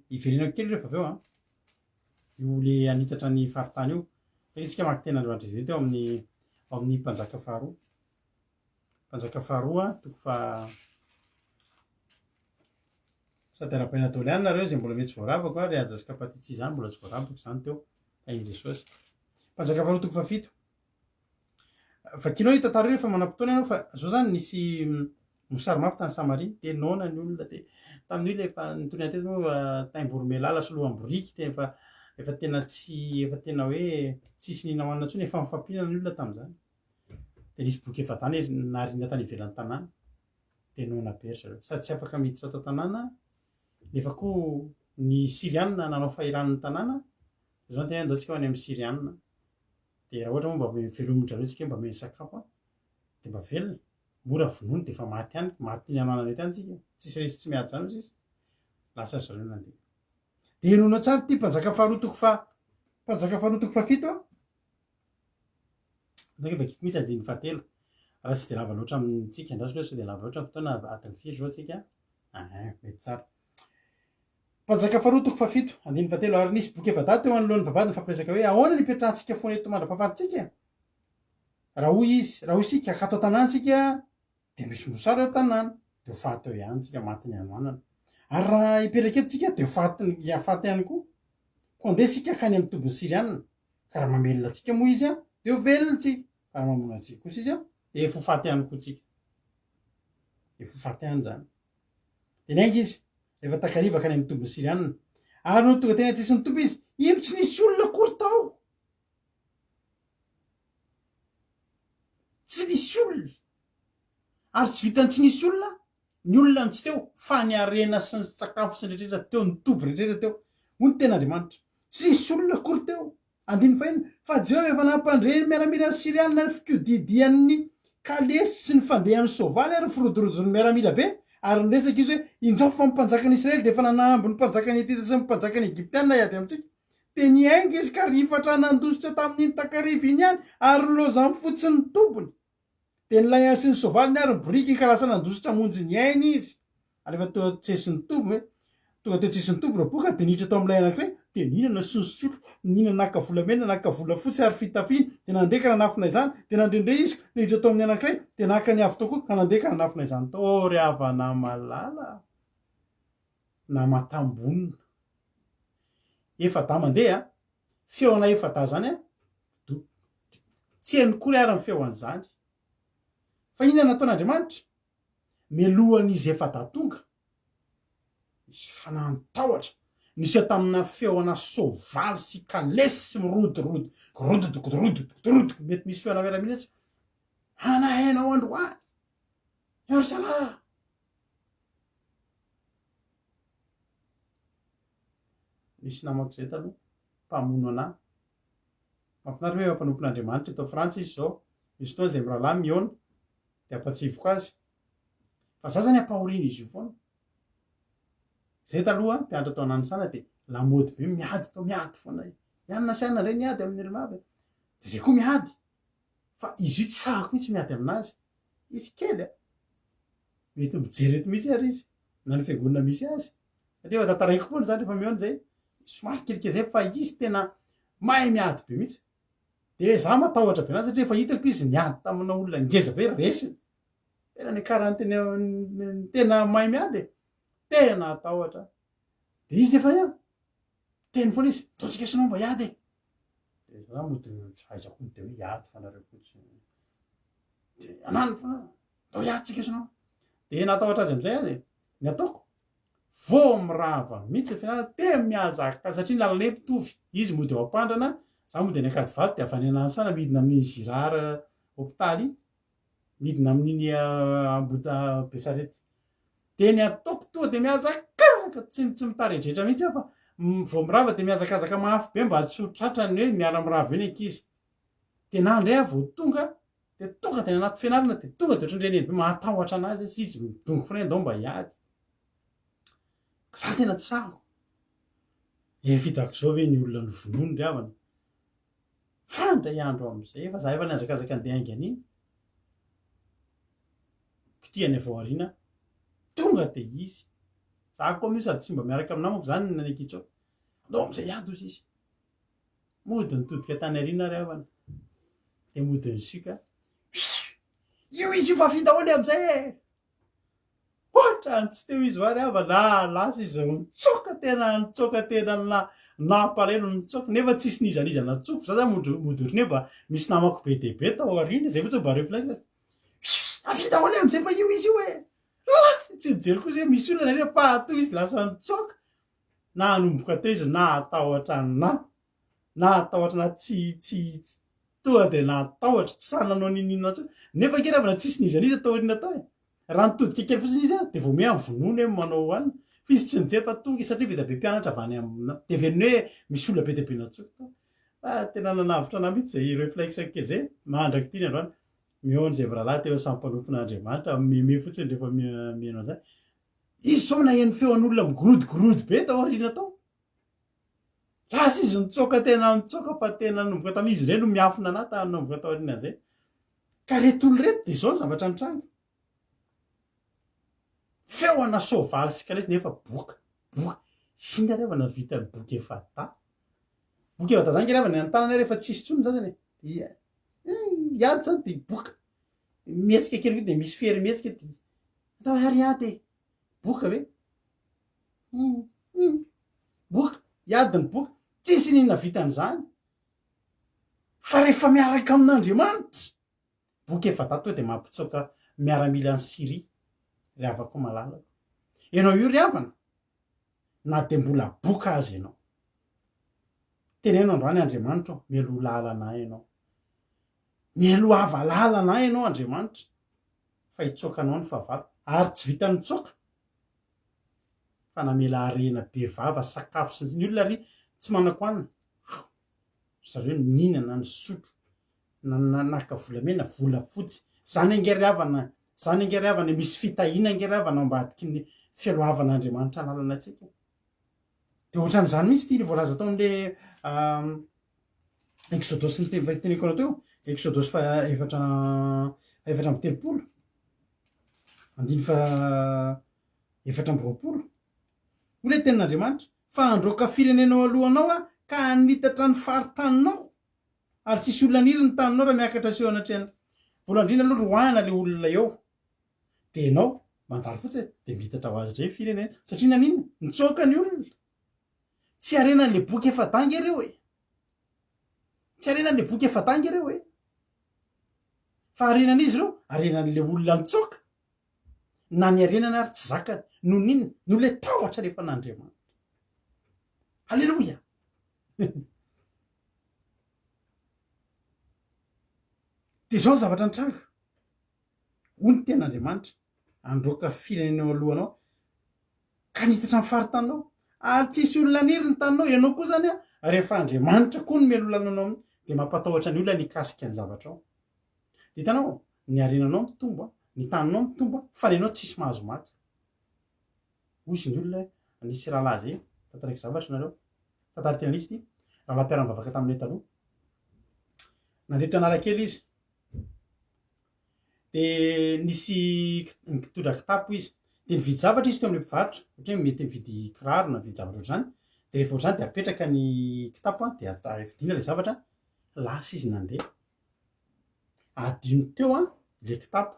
iverenako kely rehefa avy eo io le hanitatra ny faritany io. Tsika maka ten'Andriamanitra izay teo amin'ny mpanjaka faharoa. Mpanjaka faharoa toko fa sady ara-paina Dôliana nareo izay mbola mety tsy voaravako ry aja kapatitsy izany mbola tsy voaravako izany teo hain' Jesosy. Mpanjaka faharoa toko fa 7. Vakinao hita taro rehefa manam-potoana ianao fa zao zany nisy mosary mafy tany samaria tenona ny olona de tamin'io lefa nitony atety moa taimboromela sy lohamborika efa tena tena hoe tsisy nina hoanina ntsony efa mifampihinana ny olona tamin'izany de nisy boky efa tany narina tany ivelan'ny tanàna tenona be ry zareo sady tsy afaka miditra atao tanàna nefa koa ny sirianina nanao fahiran'ny tanàna zao tena andao tsika ho any amin'ny sirianina de raha ohatra moa mba velomindrareo tsika mba meny sakafo de mba velona mora vonoiny de efa maty any maty ny anana mety any tsika tsisy resy tsy miady zany sisy lasa ry zareo nandeha de enonao tsara ty mpanjaka faharotoko fafito naka efa kiko mitsy adiny fahatelo raha tsy de lava loatra amintsika andraso so de lava loatra fotoana adiny firy zao tsika mety tsara mpanjaka faharotoko fafito andiny fahatelo ary nisy boky efa da teo anoloan'ny vavady fampiresaka hoe ahoana ny ipetrahantsika foana eto mandra-pahafatitsika raha hoy isika katao tanàna sika de misy mosary eo tanàna de faty eo ihany tsika maty ny anoanana ary raha ipetraka eto tsika de faty ihany koa ko andeha sika kany amin'ny tobiny sirianina ka raha mamelona atsika moa izy de velona tsika ka raha mamona atsika kosa izy de fo faty ihany koa tsika de fo faty ihany zany de nainga izy rehefa takariva kany amin'ny tobiny sirianina ary no tonga tena tsisy ny tombo izy ino tsy nisy olona akory tao tsy nisy olona ary tsy vitany tsy nisy olona ny olona ny tsy teo fa ny arena sy ny sakafo sy ny rehetrrehetra teo ny toby rehetrrehetra teo ho ny ten'andriamanitra tsy nisy olona akory teo andiny fahina fa jeo efa nampandreny miaramila ny sirianina ny fikodidian'ny kalesy sy ny fandehan'ny sovaly ary firodorozon'ny miaramila be ary nyresaka izy hoe injao fa mimpanjakany israely de efa nanambo ny mpanjakany etita sy mimpanjakany egyptianina iady amintsika de niainga izy ka rifatra nandositra tamin'iny takariva iny ihany ary nylozany fotsiny ny tombony de nylay sy ny sovaly ny ary ny boriky ny karasa nandositra monjy ny ainy izy ary efa tonga tsesy ny tombo tonga teo tsesy ny tombo raha boka de niditra atao am'ilay anankiray de ninana sy ny sotro nina naka volamena naka vola fotsy ary fitafiny de nandeha ka nanafina izany de nandrendre izy niditra atao amin'ny anankiray de naka ny avy tao koa ka nandeha ka nanafina izany tao ry havana malala na matambonina efa da mandeha feona efa da zany tsy eny kory ary ny feoan'izany fa inona nataon'andriamanitra melohan'izy efa da tonga misy fanantahotra nisy tamina feoana sovaly sy kalesy sy mirodorodokodrodokodrodokodrodoky mety misy feona miaramihitsy hanahainao androany ersala misy namako zay taloha mpamono anahy mafinaritra hoe mpanompon'andriamanitra eto frantsa izy zao misy fotoana zay mirahalahy miona de ampatsivoko azy fa za zany ampahoriana izy io foana zay taloha de andra tao anany sana de lamody be miady tao miady foana ianona sianina ndray niady amin'ny erinavy de zay koa miady fa izy io tsy sahako mihitsy miady aminazy izy kely mety mijery eto mihitsy ary izy na ny fiangonana misy azy satria efa tataraiko foana zany rehefa miona zay somary kelikely zay fa izy tena mahay miady be mihitsy de za matahotra be anazy satria efa hitako izy niady tamina olona ngeza be resiny tena ny karany tena mahay miady tena atahotra de izy defa ia teny foana izy ataontsika sinao mba iady de za mody aizako de hoe iady fanareo kotsy de anany foana atao iady tsika sinao de natahotra azy am'izay azy ny ataoko vo mirava mihitsy fianarana te miazaka satria ny lalane mpitovy izy mody ao ampandrana za mody ny akady vaty de avy any anany sana midina amin'iny girara hôpitaly midina amin'iny ambota besarety de ny ataoko toa de miazakazaka tsy mitaredretra mihitsy fa vo mirava de miazakazaka mafy be mba tsotratrany hoe miara-mirava eny ankizy de na ndray a vo tonga de tonga de anaty fianarana de tonga de ohatrandreny eny be mahatahotra anazy sy izy midongo foana ndao mba hiady za tena tsy sahako fitako zao hoe ny olona ny vonono ry havana fandray andro am'izay fa za efa niazakazaka andeha ainga an'iny kitiany avao arina tonga de izy za koa mihitsy sady tsy mba miaraka aminamako zany nanekitsao andao am'izay iady ozy izy mody nitodika tany arina ry havana de mody ny sika io izy io fa fitahoany am'izay ohatra ny tsy teo izy va ry hava lasa izy nitsoka tena nampalelo nitsoka nefa tsisy nizanizana tsoko za zany mody orine mba misy namako be dehibe tao arina zay fotsy mba reflexe afitahoany am'izay fa io izy io tsy nijery koa zay misy olona nare fahatao izy lasa nitsoka na hanomboka teo izy na atahotra na atahotra na tsy toa de na atahotra tsy sananao ninina tso nefa ke ravana tsisy nizana izy atao inona atao raha nitodika kely fotsiny izy de vao me amin'ny vonono hoe manao hoanina fa izy tsy nijery fa tonga satria be da be mpianatra avany amina de veniny hoe misy olona be de be natsoka tena nanavitra na mihitsy zay réflexe kely zay mandraky ty ny androany mihaona zay vralahy teo samy mpanompon'andriamanitra meme fotsiny rehefa mihaino an'izany izy sao nahen'ny feon'olona migorodogorody be tao arina tao lasa izy nitsoka tena nitsoka fa tena nomboka tamizy reny no miafina ana ta nomboka tao arina zay ka retolo reto de zao ny zavatra nitranga feoana sovaly sika lesy nefa boka singa revana vita boky efa ta boky efa ta zany ke revana antanana rehefa tsisy tsony zany iady zany de boka mihetsika kely vy de misy fery mihetsika de atao ariady boka ve boka iady ny boka tsisy ninona vitan'izany fa rehefa miaraka amin'andriamanitra boky efa ta to de mampitsoka miaramila ny Syrie ry avako malalako ianao io ry havana na de mbola boka azy ianao teneno androany andriamanitra mialoha lalana ianao mialoha ava lalana ianao andriamanitra fa hitsokanao ny fahavalo ary tsy vita nitsoka fa namela arena be vava sakafo sy ny olona ry tsy manako anina zareo ninana ny sotro naka volamena vola fotsy zany angeryhavana misy fitahina angeryhavana ambadiky ny fialohavan'andriamanitra lalana atsika de ohatran'izany mihitsy ty voalaza tao am'le exodosy ny teniko anao teo exodosy fa efatra amby telopolo andiny fa efatra amby roapolo ole tenin'andriamanitra fa androka firenenao alohanao ka anitatra ny faritaninao ary tsisy olona niry ny taninao raha miakatra seho anatrehana voalohany indrindra aloha roana le olona eo de enao mandalo fotsy de mitatra ho azy dray firenena satria nanina nitsoka ny olona tsy arenan'le boky efa danga ireo tsy arenan'le boky efa danga ireo fa arenan'izy ireo arenan'le olona nitsoka na ny arenana ary tsy zakany no ninona no le tahotra rehefa n'andriamanitra halleloia de zao ny zavatra nitranga ony ten'andriamanitra androka firenenao alohanao ka nitatra ny faritanao ary tsisy olona niry ny taninao ianao koa zany rehefa andriamanitra koa no melolananao de mampatahotra ny olona nikasika ny zavatra ao de hitanao ny arenanao mitombo ny taninao mitombo fa ny anao tsisy mahazo maty ozy ny olona nisy rahalahy zay tantaraiky zavatra nareo tantary tena nisy ty rahalahy mpiara-mivavaka taminay taloha nandeha teo Analakely izy de nisy mitondra kitapo izy de nividy zavatra izy teo amin'ny mpivarotra ohatra hoe mety mividy kiraro na mividy zavatra ohatr'izany de rehefa ohatr'izany de apetraka ny kitapo de vidiana le zavatra lasa izy nandeha adino teo le kitapo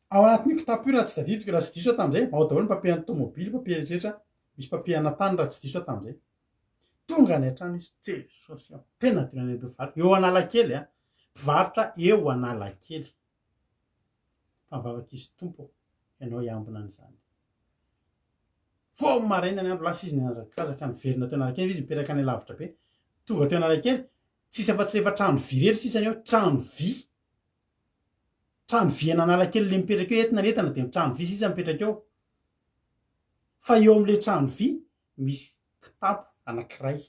ao anatin'io kitapo io raha tsy tadidiko raha tsy diso aho tam'izay ao daholo ny papier ny tomobily papier rehetra misy papier anatany raha tsy diso aho tam'izay tonga any an-trano izy jesosy ao tena dinany mpivarotra eo Analakely mpivarotra eo Analakely mpamvavaky izy tompo ianao iambina an'izany fo maraina ny andro lasa izy niazakazaka niverina teo Analakely izy mipetraka any lavitra be tonga teo Analakely tsisy afa-tsy rehefa trano vy rery sisany ao trano vy ana Analakely le mipetraka eo entina netana de trano vy sisa mipetraka eo fa eo am'le trano vy misy kitapo anankiray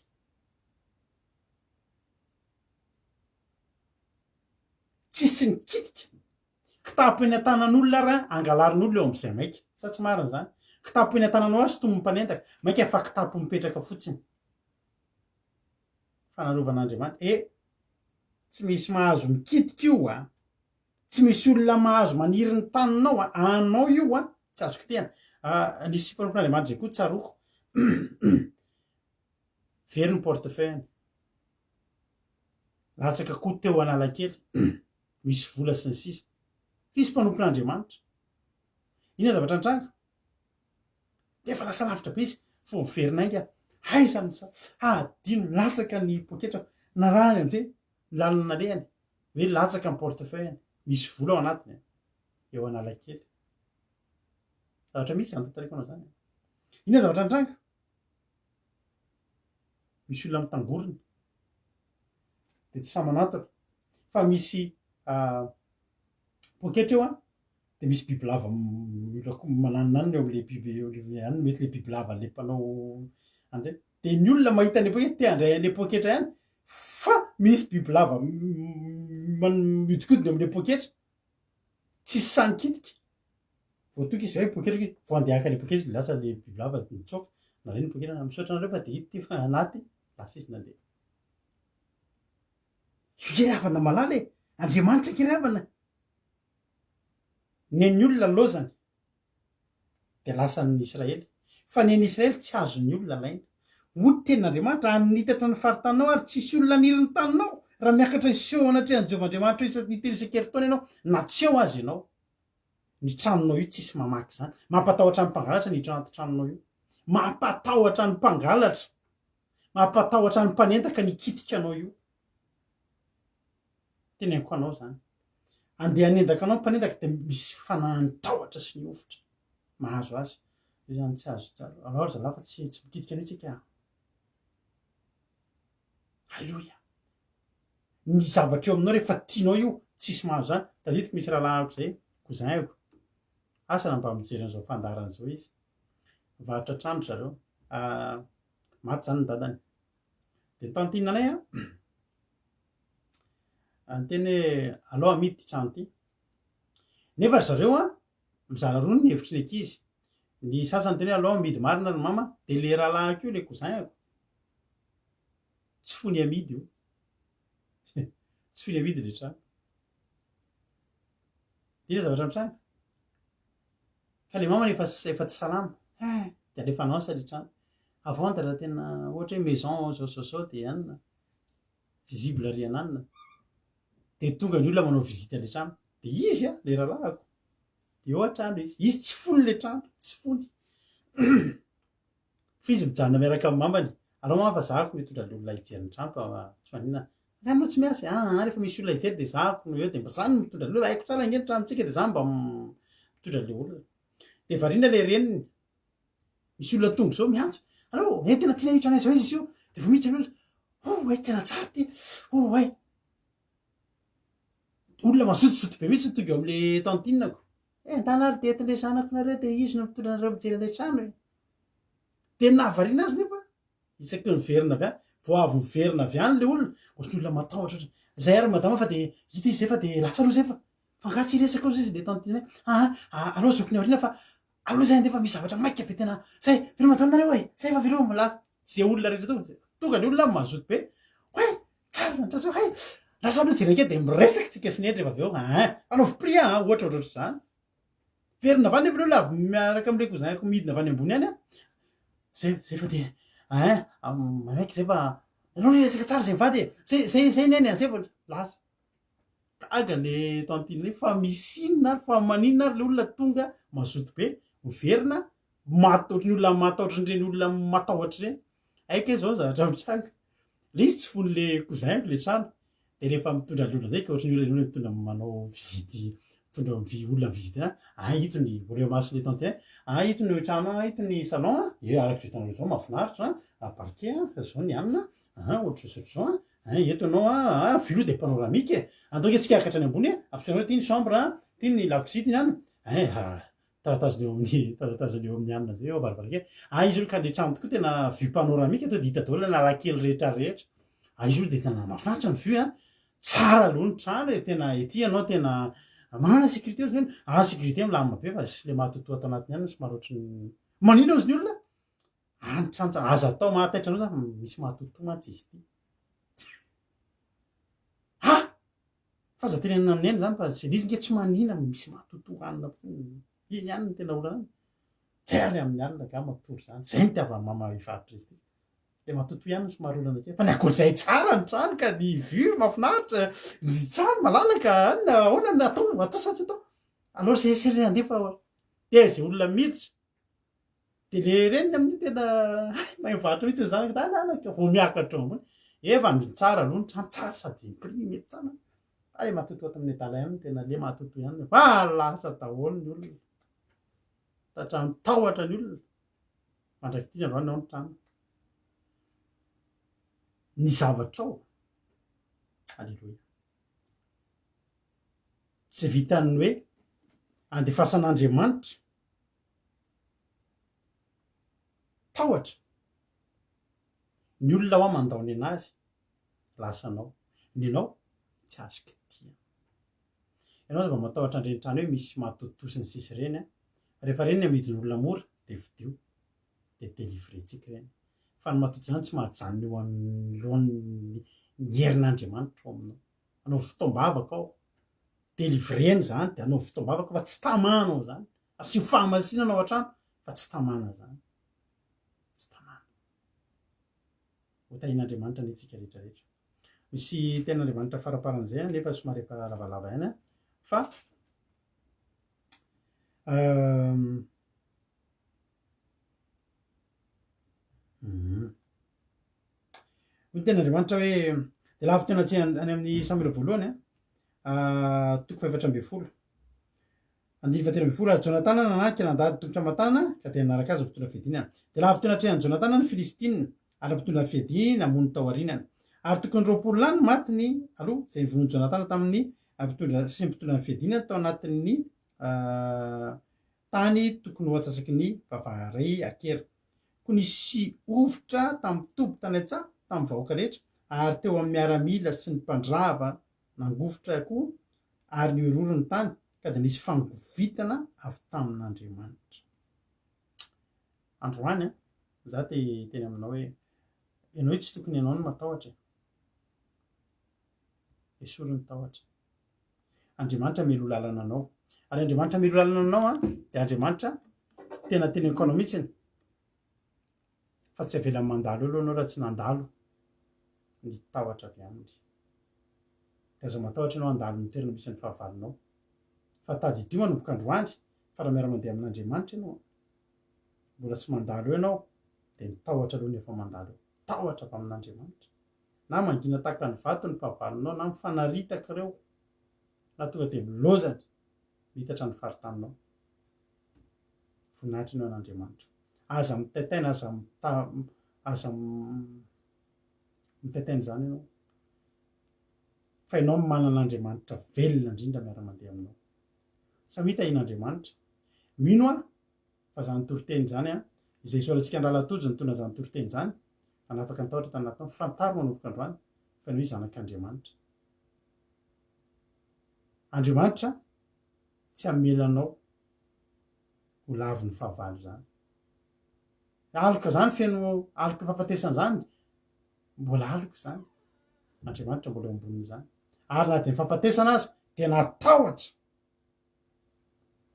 tsisy nikitika kitapo eny an-tanan'olona raha angalarin'olona eo am'izay maika sa tsy marina zany kitapo eny an-tananao azy tomo mpanendaka maika fa kitapo mipetraka fotsiny fanarovanaandriamanitra tsy misy mahazo mikitika io tsy misy olona mahazo maniry ny taninao anao io tsy azoko tena nisy mpanompon'andriamanitra zay koa tsaroko very ny portefeuille latsaka koa teo Analakely misy vola sy ny sisa fisy mpanompon'andriamanitra ina zavatra nitranga de efa lasa lavitra be izy fo miverinanga haizany adino latsaka ny poketrako na rahany am'zay lalana nalehany hoe latsaka ny portefeuille misy vola ao anatiny eo analakely zavatra misy zany tantariko anao zany ina zavatra antranga misy olona mitangorona de tsy samanatona fa misy poketra eo a de misy bibilava mananonaniny eo am'le biby any mety le bibilava le mpanao andre de ny olona mahita any poketra te andray an'le poketra ihany fa misy bibilava miodikodiny am'le poketra tsisy sanikitika voatoky izy hoe poketra vo andeaka le poketra lasa le bibilava mitsoka na reny poketra misaotra nareo fa de hity ty fa anaty lasa izy nandeha firavana malala e andriamanitra kiravana neny olona lozany de lasan'ny Israely fa neny Israely tsy azony olona laina hoy tenin'andriamanitra anitatra ny faritanao ary tsisy olona niriny taninao raha miakatra iseho anatrehan'i Jehovahandriamanitra isaky telo isan-keritaona ianao na tsy eo azy ianao ny tranonao io tsisy mamaky zany mampatahotra ny mpangalatra ny hiditra anaty tranonao io mampatahotra ny mpangalatra mampatahotra ny mpanentaka nikitika anao io teneniko anao zany andeha hanendaka anao mpanendaka de misy fanahany tahotra sy ny ofitra mahazo azy io zany tsy azo tsara alors zalafa tsy mikitika anao tsika halleloia ny zavatra eo aminao rehefa tianao io tsisy mahazo zany tadidiko misy rahalahako zay cousin aiko asana mba mijery an'izao fandarana zao izy varotra trano zareo maty zany ny dadany de tantinanay anteny hoe alao amidy ty trano ty nefa zareo mizara roa ny hevitry ny ankizy ny sasany teny hoe alao amidy marina ry mama de le rahalahako io le cousin ako tsy fony amidy io tsy fony amidy le trano ina zavatra mitranga ka le mama efa tsy salama de alefanao sa le trano avant raha tena ohatra hoe maison zao de anina visible riananina de tonga ny olona manao visite le trano de izy le rahalahako de eo atrano izy tsy fony le trano tsy fony fa izy mijanona miaraka amin'ny mamany alao mama fa zahako mitondra le olona hijery ny trano fa tsy maninona anao tsy miasy rehefa misy olona hijery de zahako no eo de mba zany mitondra le olona haiko tsara ingeny tranontsika de zany mba mitondra le olona de variana le reniny misy olona tonga zao miantso allo tena tiana hitra anay zao izy io de vo mihitsy alola tena tsara ty olona mazotozoto be mihitsy tonga eo am'le tantinako tanary de entin'le zanako nareo de izy no mitondra nareo mijery an'le trano de nahavariana azy nefa isaky miverina avy any vo avy miverina avy any le olona ohatrany olona matahotra zay ary madama fa de hita izy zay fa de lasa aloha zay fa fangatsy resaka izy de tantina aloha zokony aoriana fa aloha zay andefa misy zavatra maika be tena zay velo mataonareo zay fa velo malasa zay olona rehetra tonga le olona mazoto be tsara zany tratra lasa aloha jerake de miresaka tsika sy neny rehefa avy eo anaovy pri ohatra zany verina avany nefa le olona avy miaraka am'le cousin ko midina avy any ambony any zay fa de mamaiky zay fa anao resaka tsara zay mivady zay neny zay fa lasa aga le tantiny fa misinina ary fa maninona ary le olona tonga mazoto be miverina mataotry ny olona mataotry nyreny olona matahotra reny aika zao ny zavatra mitranga le izy tsy fony le cousin le trano de rehefa mitondra le olona zay ka ohatry ny olona mitondra manao visity mitondra olona visity itony reo maso le tantiny itony trano itony salon arak'izay hitanareo zao mahafinaritra parquet zao ny amina ohatry zao eto anao vilo de panoramique antoka tsika akatra ny ambony ampisanao ty ny chambre ty ny lakozity ny any tazatazany eo amin'ny anina zay avarivarike izy olo ka le trano tokoa tena vue panoramique to de hita daholo na rakely rehetrarehetra izy olo de tena mahafinaritra ny vue tsara aloha ny trano tena ety anao tena manana sécurité ozy ny sécurité milamina be fa sy le mahatoto atao anatiny any somary ohatry ny manina ozy ny olona trano aza atao mahataitra anao zany misy mahatoto mantsy izy ty fa za tena naneny zany fa sy lizy nke tsy manina misy mahatoto anina iny any ny tena olana any zay ary amin'ny alina ka mampitory zany zay ny tiava mama ivaritra izy ty le mahatoto ihany somary olana ke fa ny akorizay tsara ny trano ka ny vue mahafinaritra ny trano malalaka anina onana atao satsy atao alors zay sery andefa de zay olona miditra de le reniny amin'ny tena mahivaritra mihitsy ny zanaka vo miakatra ambony efa ny tsara aloha ny trano tsara sady prix mety tsara ale matoto ato amin'ny adala ihany tena le matoto ihany fa lasa daholo ny olona tratrany tahotra ny olona mandraky ity androany ao ny trano ny zavatrao alleloia tsy vitany hoe andefasan'andriamanitra tahotra ny olona ho a mandaony anazy lasanao ny anao tsy azoka tia ianao za mba matahotra andreny trany hoe misy mahatotosiny sisy reny a rehefa reny ny amidiny olona mora de vidio de delivrentsika reny fa ny matoto zany tsy mahajanony eo amin'ny lohan'ny herin'andriamanitra ao aminao anao fotoam-bavaka ao delivreny zany de anao fotoam-bavaka fa tsy tamanao zany asio fahamasinana ao an-trano fa tsy tamana zany tsy tamana hotahin'andriamanitra ny itsika rehetrarehetra misy ten'andriamanitra faraparan'izay a nefa somary efa lavalava ihany a fa ny ten'andriamanitra hoe de laha tena tsy any amin'ny Samuela voalohany a toko faefatra amby folo andiny fahatelo amby folo ary Jonatana nanariky nandady tongotra aman-tanana ka de nanaraka azy mpitondra fiadinana de laha tena atrehan'ny Jonatana ny Filistina ary mpitondra fiadina namono tao aorinany ary tokony 20 lany matiny aloha zay nivonon Jonatana tamin'ny mpitondra sy mpitondra fiadinana tao anatin'ny tany tokony ho atsasaky ny vavaray akera ko nisy ovitra tamin'ny tobo tany an-tsaha tamin'ny vahoaka rehetra ary teo amin'ny miaramila sy ny mpandrava nangofotra koa ary niororo ny tany ka de nisy fangovitana avy tamin'Andriamanitra androany a za teny aminao hoe ianao tsy tokony ianao no matahotra esory ny tahotra Andriamanitra milo lalana anao ary Andriamanitra milo lalana anao a de Andriamanitra tena teneniko anao mihitsiny fa tsy avelan'ny mandalo eo aloha anao raha tsy nandalo ny tahotra avy aminy de aza matahotra ianao andalo ny toerana misy ny fahavalonao fa tady idio manomboka androany fa raha miara mandeha amin'Andriamanitra ianao mbola tsy mandalo eo ianao de ny tahotra aloha ny efa mandalo eo tahotra avy amin'Andriamanitra na mangina tahaka ny vato ny fahavalonao na mifanaritaka ireo na tonga de milozany mitatra ny faritaninao voninahitra ianao an'Andriamanitra aza mitaitaina aza mitaitaina zany ianao fa ianao manan'Andriamanitra velona indrindra miara mandeha aminao samy hitahin'Andriamanitra mino a fa zany toriteny zany a izay soratsika andralatojo ny tona zany toriteny zany anafaka ny tahotra tanatao fantaro manomboka androany fa ianao zanak'Andriamanitra Andriamanitra tsy amelanao ho lavo ny fahavalo zany aloka zany feno aloka fahafatesana zany mbola aloko zany Andriamanitra mbola eo ambonin'izany ary na de ny fahafatesana azy de natahotra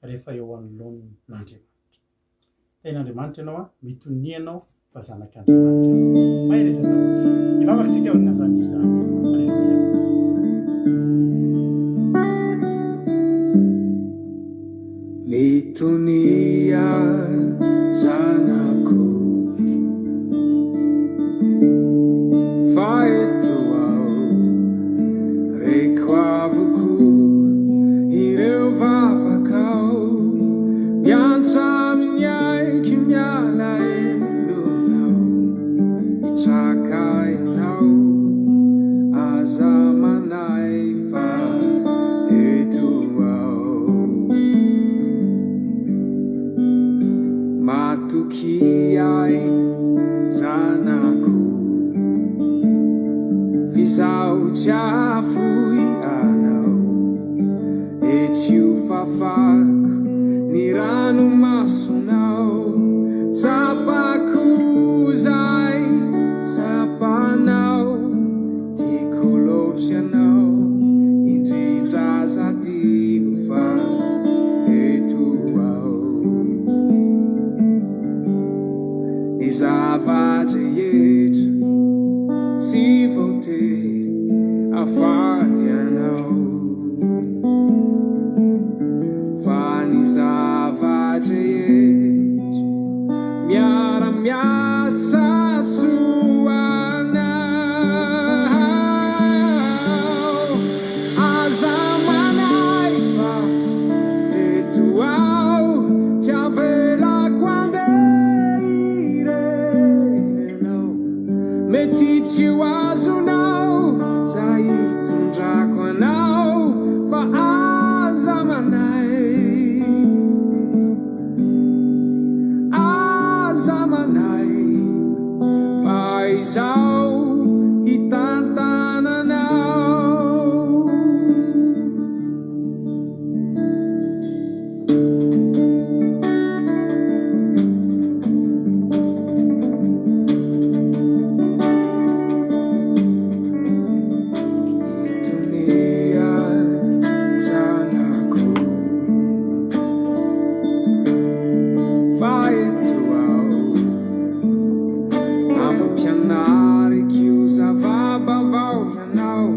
rehefa eo anoloan'Andriamanitra tain'Andriamanitra ianao a mitonianao fa zanak'Andriamanitra mahay rezaka ivavakantsika olona zany izy zany alleluia mitonia zanako fa eto ao reko avoko ireo vavakao miantsa amin'ny aiky miala elonao mitraka ianao aza manay fa eto ao matoky ay zanako fisao tsy afoy anao etsio fafako ny ranomasonao tsapako zay tsapanao tiako loatra ianao indrindra aza tino fa eto ao ny zavatra rehetra tsy voatery afany anao fa ny zavatra rehetra miara-miasa soanao aza fa eto ao ampianariky zavabavao ianao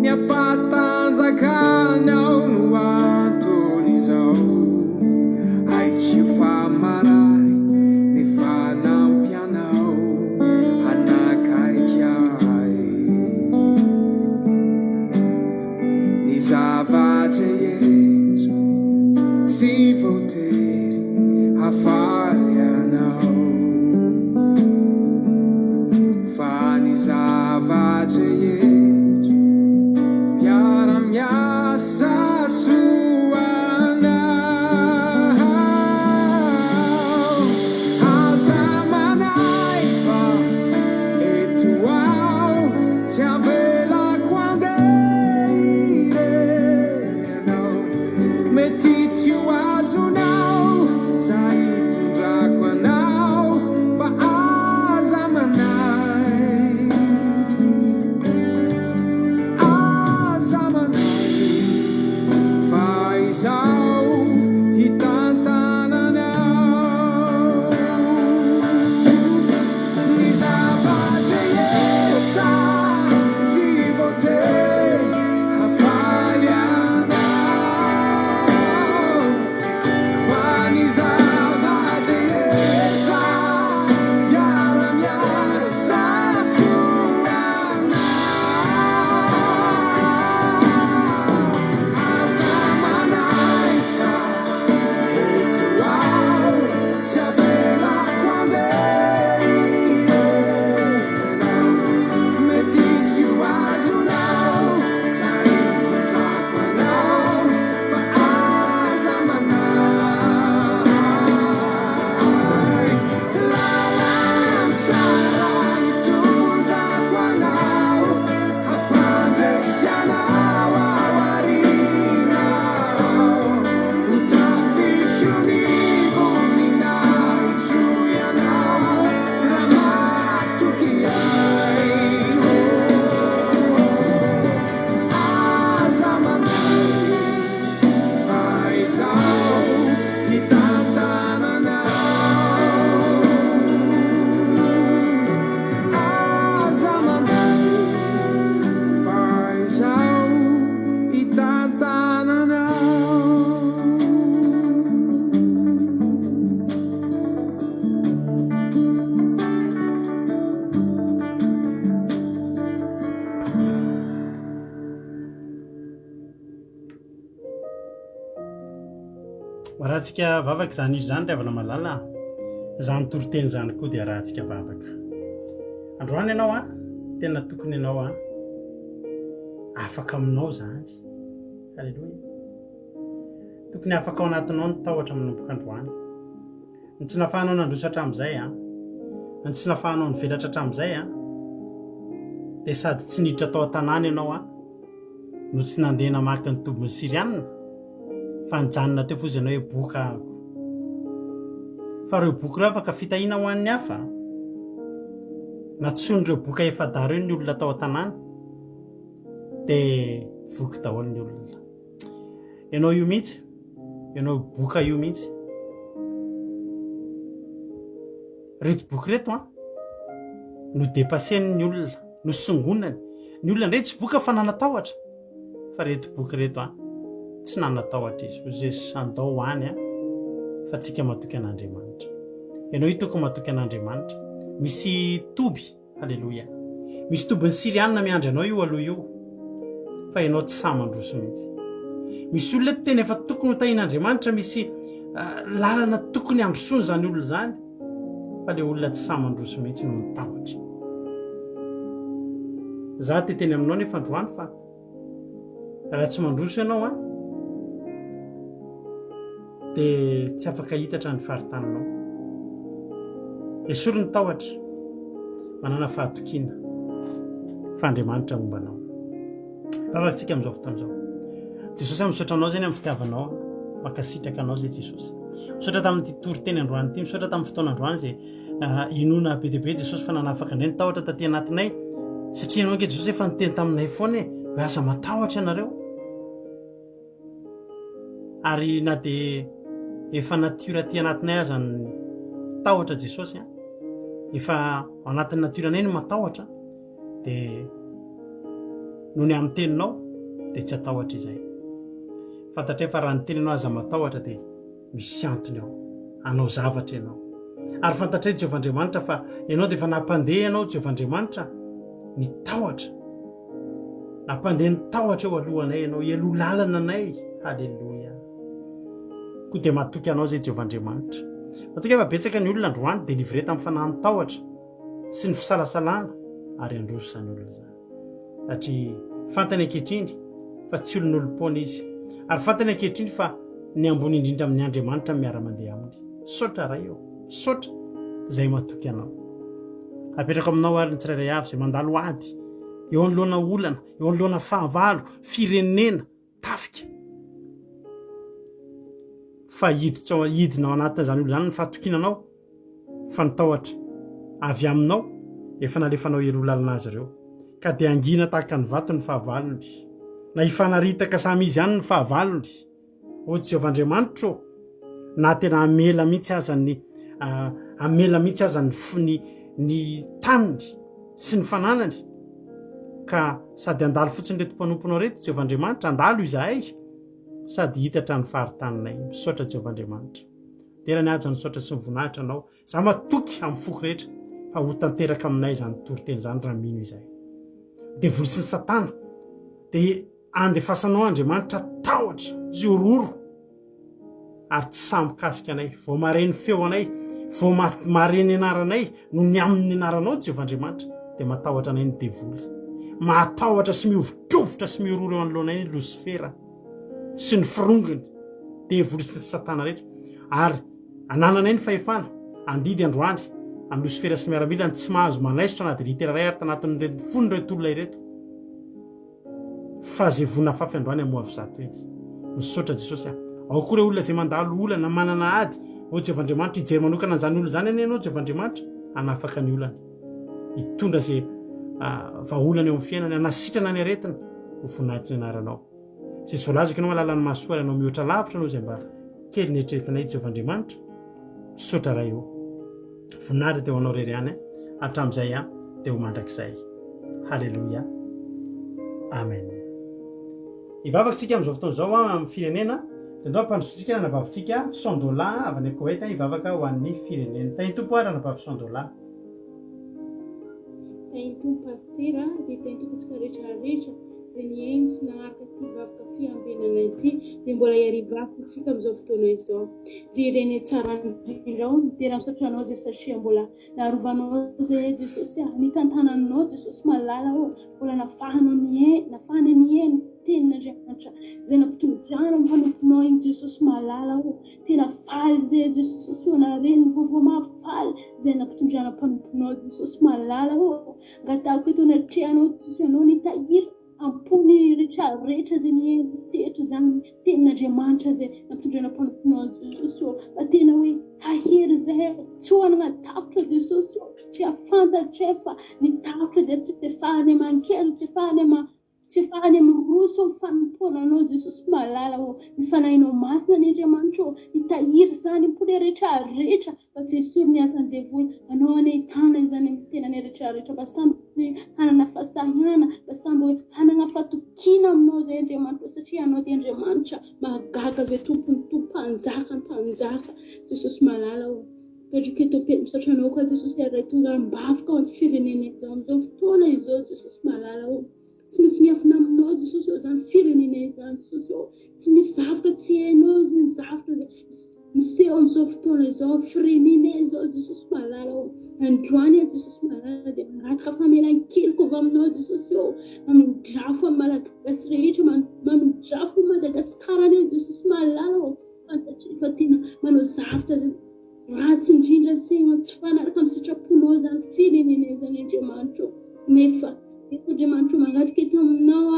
ny ampatanjakanao no antony izao aikio fa marary nefa nampianao anakaiky ahy ny zavatra entro tsy voatery hafaly anao fa ny zavatra entro miara-miasa soanao aza manay fa eto ao tsy avelako andeha ireny anao mety tsy ho azonao za hitondrako anao fa aza manay fa izao hitantananao ny zavatra etra tsy voatery hafaly anao fa ny zavatra etra miara-miasa soanao aza manay fa eto ao tsy avelako andeha ireny anao mety tsy ho azonao za hitondrako anao fa aza manay lalansara hitondrako anao hampandresianao aoarinao utafikionivoninahy troianao ramatoky ay aza manay fa izao hitantananao aza manay fa izao hitantananao rahantsika vavaka zany izy zany riavana malala zany toroteny zany koa dia rahantsika vavaka androany ianao a tena tokony ianao a afaka aminao zany alleloia tokony afaka ao anatinao ny tahotra manomboka androany ny tsy nafahanao nandrosatra am'izay a ny tsy nafahanao nivelatra hatram'izay a dia sady tsy niditra tao an-tanàna ianao a no tsy nandeha namaky ny tombony sirianina fa nijanona teo fozy ianao hoe boka ako fa reo boky reo afaka fitahina ho an'ny hafa na tson'ireo boka efa daro eo ny olona tao an-tanàna dia voky daholo ny olona ianao io mihitsy ianao boka io mihitsy reto boky reto a no depassen'ny olona no songonany ny olona ndray tsy boka fa nanatahotra fa reto boky reto a tsy nanatahotra izy ho zay sandao hoany a fa tsika matoky an'Andriamanitra ianao hitoko matoky an'Andriamanitra misy toby halleloia misy tobiny sirianina miandry anao io aloha io fa ianao tsy samandroso mihitsy misy olona eto tena efa tokony ho tahin'Andriamanitra misy lalana tokony androsony zany olona zany fa le olona tsy samandroso mihitsy no mitahotra za teteny aminao nefa androany fa raha tsy mandroso ianao a dia tsy afaka hitatra ny faritananao esory ny tahotra manana fahatokiana fa Andriamanitra mombanao vavakantsika amin'izao fotoana izao Jesosy misaotra anao zany amin'ny fitiavanao makasitraka anao zay Jesosy misaotra tamin'ity toriteny androany ity misaotra tamin'ny fotoana androany zay inona be dia be Jesosy fa nanafaka indray ny tahotra taty anatinay satria ianao ange Jesosy efa niteny taminay foana hoe aza matahotra ianareo ary na dia efa natiora ty anatinay aza ny tahotra Jesosy a, efa ao anatin'ny natiranay no matahotra dia noho ny amin'ny teninao dia tsy atahotra izay. Fantatray fa raha ny teninao aza matahotra dia misy antony ao, anao zavatra ianao. Ary fantatray Jehovahandriamanitra fa ianao dia efa nampandeha ianao Jehovahandriamanitra ny tahotra, nampandeha ny tahotra eo alohanay ianao, ialoha lalana anay. Halleloia. Koa dia matoky anao zay Jehovahandriamanitra. Matoky efa betsaka ny olona androany delivre tamin'ny fanahy ny tahotra sy ny fisalasalana ary androso izany olona izany. Satria fantany ankehitriny fa tsy olon'olom-poana izy, ary fantany ankehitriny fa ny ambony indrindra amin'ny Andriamanitra miara-mandeha aminy. Saotra ray eo, saotra izay matoky anao. Apetraka aminao ary ny tsirairay avy izay mandalo ady eo anoloana olana, eo anoloana fahavalo, firenena tafika. Fa hidinao anatin'izany olo zany ny fahatokinanao fa ny tahotra avy aminao efa nalefanao elo lalana azy ireo, ka dia angina tahaka ny vato ny fahavalony, na ifanaritaka samy izy ihany ny fahavalony. O Jehovahandriamanitra na tena amela mihitsy aza ny taniny sy ny fananany, ka sady andalo fotsiny reto mpanomponao reto Jehovahandriamanitra, andalo izahay sady hitatra ny faharitananay. Misaotra Jehovahandriamanitra, tena ny aja ny saotra sy mivonahitra anao, za matoky amin'ny foko rehetra fa ho tanteraka aminay izany toriteny izany raha mino izahay. Dia vory sy ny Satana dia andefasanao Andriamanitra tahotra ziororo ary tsy samikasika anay, vao mareny feo anay, vao mareny anaranay no ny amin'ny anaranao Jehovahandriamanitra dia matahotra anay ny devoly, matahotra sy miovitrovotra sy miororo eo anoloanay ny Losifera sy ny firongony dia vory sy ny Satana rehetra. Ary anananay ny fahefana andidy androany amin'ny Losifera sy miaramilany tsy mahazo manaisotra na dia litera ray ary tanatin'ny fony reto olona ireto, fa zay vonina fafy androany amoavy zato eny. Misaotra Jesosy. Ao koa ireo olona izay mandalo olana manana ady, o Jehovahandriamanitra hijery manokana an'izany olona izany any ianao Jehovahandriamanitra, hanafaka ny olana, hitondra izay vahaolana eo amin'ny fiainany, hanasitrana ny aretina ho voninahitry ny anaranao. Izay tsy voalazaka ianao mahalala ny mahasoa ianao mihoatra lavitra anao izay mba kely ny eritreretinay Jehovahandriamanitra. Misaotra ray eo, voninahitra dia ho anao rery ihany hatramin'izay dia ho mandrakizay. Halleloia, amen. Ivavakantsika amin'izao fotoana izao amin'ny firenena dia ndao ampandrosotsika nanabavitsika $100 avy any Koweït hivavaka ho an'ny firenena. Tany tompo ary nanabavy $100. Tany tompo pastera dia tany tompo antsika rehetrarehetra izay niaino sy naharaka ty vavaka fiambenana ity dia mbola hiarivako antsika amin'izao fotoana izao. Rireny tsara indrindra ny tena misotranao zay satria mbola naharovanao zay Jesosy, nitantananao Jesosy malala mbola nafahanao niaino tenin'Andriamanitra zay nampitondrana manomponao iny Jesosy malala tena faly zay Jesosy nareny ny vaovao mahafaly zay nampitondrana mpanomponao Jesosy malala ngatako eto natrehanao Jesosy anao nitahiry ampony rehetrarehetra zay niaino teto zany tenin'Andriamanitra zay nampitondrana mpanomponao Jesosy fa tena hoe hahery zay tsy hoanana tafitra Jesosy satria fantatra fa ny tafitra dia tsy efahany mankezo, tsy efahany miroso fanomponanao Jesosy malala mifanahinao masina ny Andriamanitra nitahiry zany ampony rehetrarehetra fa tsy esory ny asany devoly anao anehitana izany amin'ny tenany rehetrarehetra mba samby hanana fasahana, mba samby hanana fatokina aminao zay Andriamanitra satria anao dia Andriamanitra mahagaga zay tompony mpanjaka Jesosy malala petrika eto misaotra anao koa Jesosy ary tonga mbavaka amin'ny firenena izao amin'izao fotoana izao Jesosy malala tsy misy miafina aminao Jesosy izany firenena izany Jesosy tsy misy zavatra tsy hainao zay zavatra zay miseho amin'izao fotoana izao firenena izao Jesosy malala androany Jesosy malala dia mangataka famelan-keloka avy aminao Jesosy mamindrafo amin'ny malagasy rehetra, mamindrafo Madagasikara Jesosy malala fantatry fa tena manao zavatra zay ratsy indrindra tsy fanaraka amin'ny sitraponao zany firenena izany Andriamanitra nefa Andriamanitra mangataka eto aminao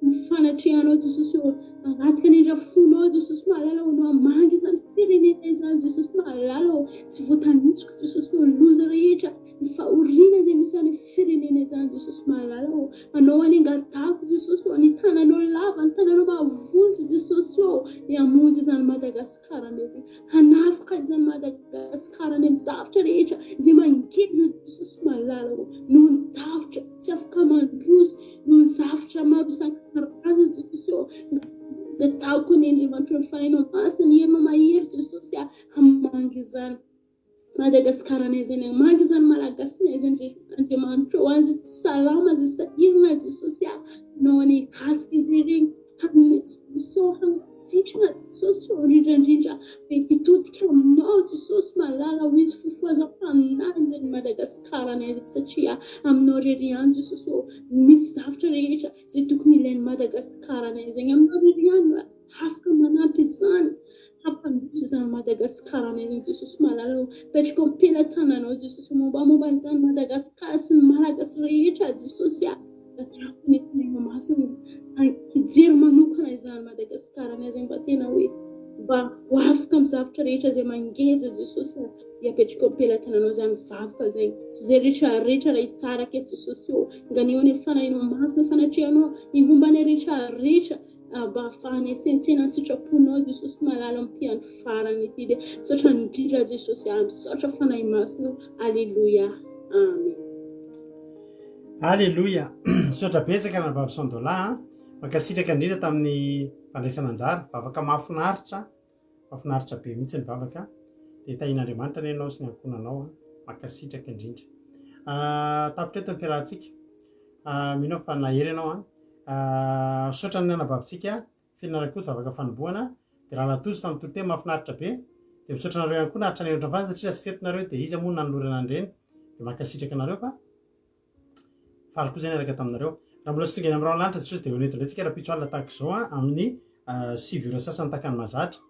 mifanatrehanao Jesosy eo agnatika nindra fonao Jesosy mahalala ho no amangy izany firenena izany Jesosy mahalala ho tsy voatanitsiko Jesosy eo loza rehetra ny fahoriana izay misy any firenena izany Jesosy mahalala ho anao anengatako Jesosy eo ny tananao lava ny tananao mahavonjy Jesosy eo ny hamonjy izany Madagasikara izany hanafika izany Madagasikara any amin'ny zavatra rehetra izay mangeja Jesosy mahalala ho noho ny tavitra tsy afaka mandroso noho ny zavatra maro isan-karazany Jesosy eo nataoko ny Andriamanitra ny fanahinao masina ny herinao mahery Jesosy hamangy izany Madagasikara izany hamangy izany malagasy izany Andriamanitra eo anzy tsy salama izay sahirana Jesosy nao any kasika izy ireny hanisitrana Jesosy eo indrindra hitodika aminao Jesosy mahalala ho izy fifohazam-paninany izany Madagasikara izany satria aminao rery ihany Jesosy eo misy zavatra rehetra izay tokony ilain'ny Madagasikara izany aminao rery ihany afaka manampy izany hampandroso izany Madagasikara izany Jesosy mahalala ho petraka am-pelantananao Jesosy momba izany Madagasikara sy ny malagasy rehetra Jesosy masina hijery manokana izany Madagasikara izany mba tena hoe mba ho afaka amin'ny zavatra rehetra izay mangeja Jesosy dia apetraka am-pelantananao izany vavoka izany sy izay rehetra raha hisaraka eto Jesosy eo nganeo ny fanahinao masina fanatrehanao ny hombany rehetra mba ahafahany asentsena ny sitraponao Jesosy mahalala amin'ity andro farany ity dia misaotra indrindra Jesosy misaotra fanahy masina aleloia amen. Alleluia. Misaotra betsaka na vavy Sandola mankasitraka indrindra tamin'ny fandraisana anjara vavaka mahafinaritra be mihitsy ny vavaka dia tahin'Andriamanitra ny ianao sy ny ankonanao mankasitraka indrindra tapitra eto ny fiarahantsika mino fa nahery ianao misaotra ny anabavitsika fianarako vavaka fanombohana dia raha natozy tamin'ny toroteny mahafinaritra be dia misaotra nareo ihany koa naharitra ny endra fany satria tsy tetinareo dia izy moa nanolorana andreny dia mankasitraka anareo fa faliko zay niaraka taminareo raha mbola tsy tonga eny amin'ny raolanitra Jesosy dia hoentindratsika rapitso alina tahaka izao amin'ny 7 ora sasany takany mazatra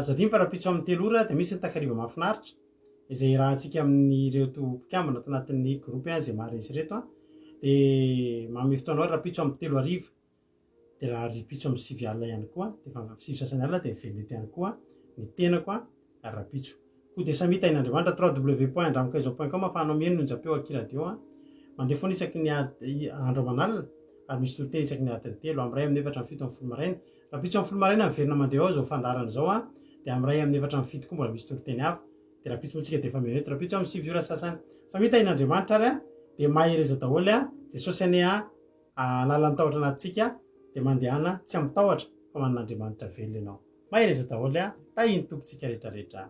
zadimy fa rapitso amin'ny 3 ora dia misy ny takariva mahafinaritra izay rahantsika amin'ireo mpikambana ato anatin'ny groupe izay maharesy reto dia manome fotoanao rapitso amin'ny 3 ariva dia raha rapitso amin'ny 7 alina ihany koa dia fa 7 sasany alina dia velety ihany koa ny tenako rapitso koa dia samita in'Andriamanitra www.andramokaizo.com afahanao mihaino no njapeo akiradio mandeha foana isaky ny andro aman'alina ary misy toroteny isaky ny adiny 3 amin'ny 1 amin'ny 7 amin'ny 7 amin'ny folo maraina rapitso amin'ny folo maraina miverina mandeha ao zao fandarana zao dia amin'ny 1 amin'ny 7 amin'ny 7 koa mbola misy toroteny hafa dia rapitso motsika dia efa mihaino rapitso amin'ny 7 ora sasany samita in'Andriamanitra ary dia mahereza daholo Jesosy any lalany tahotra anatintsika dia mandehana tsy amin'ny tahotra fa manan'Andriamanitra velona ianao mahereza daholo tahiny tompontsika rehetrarehetra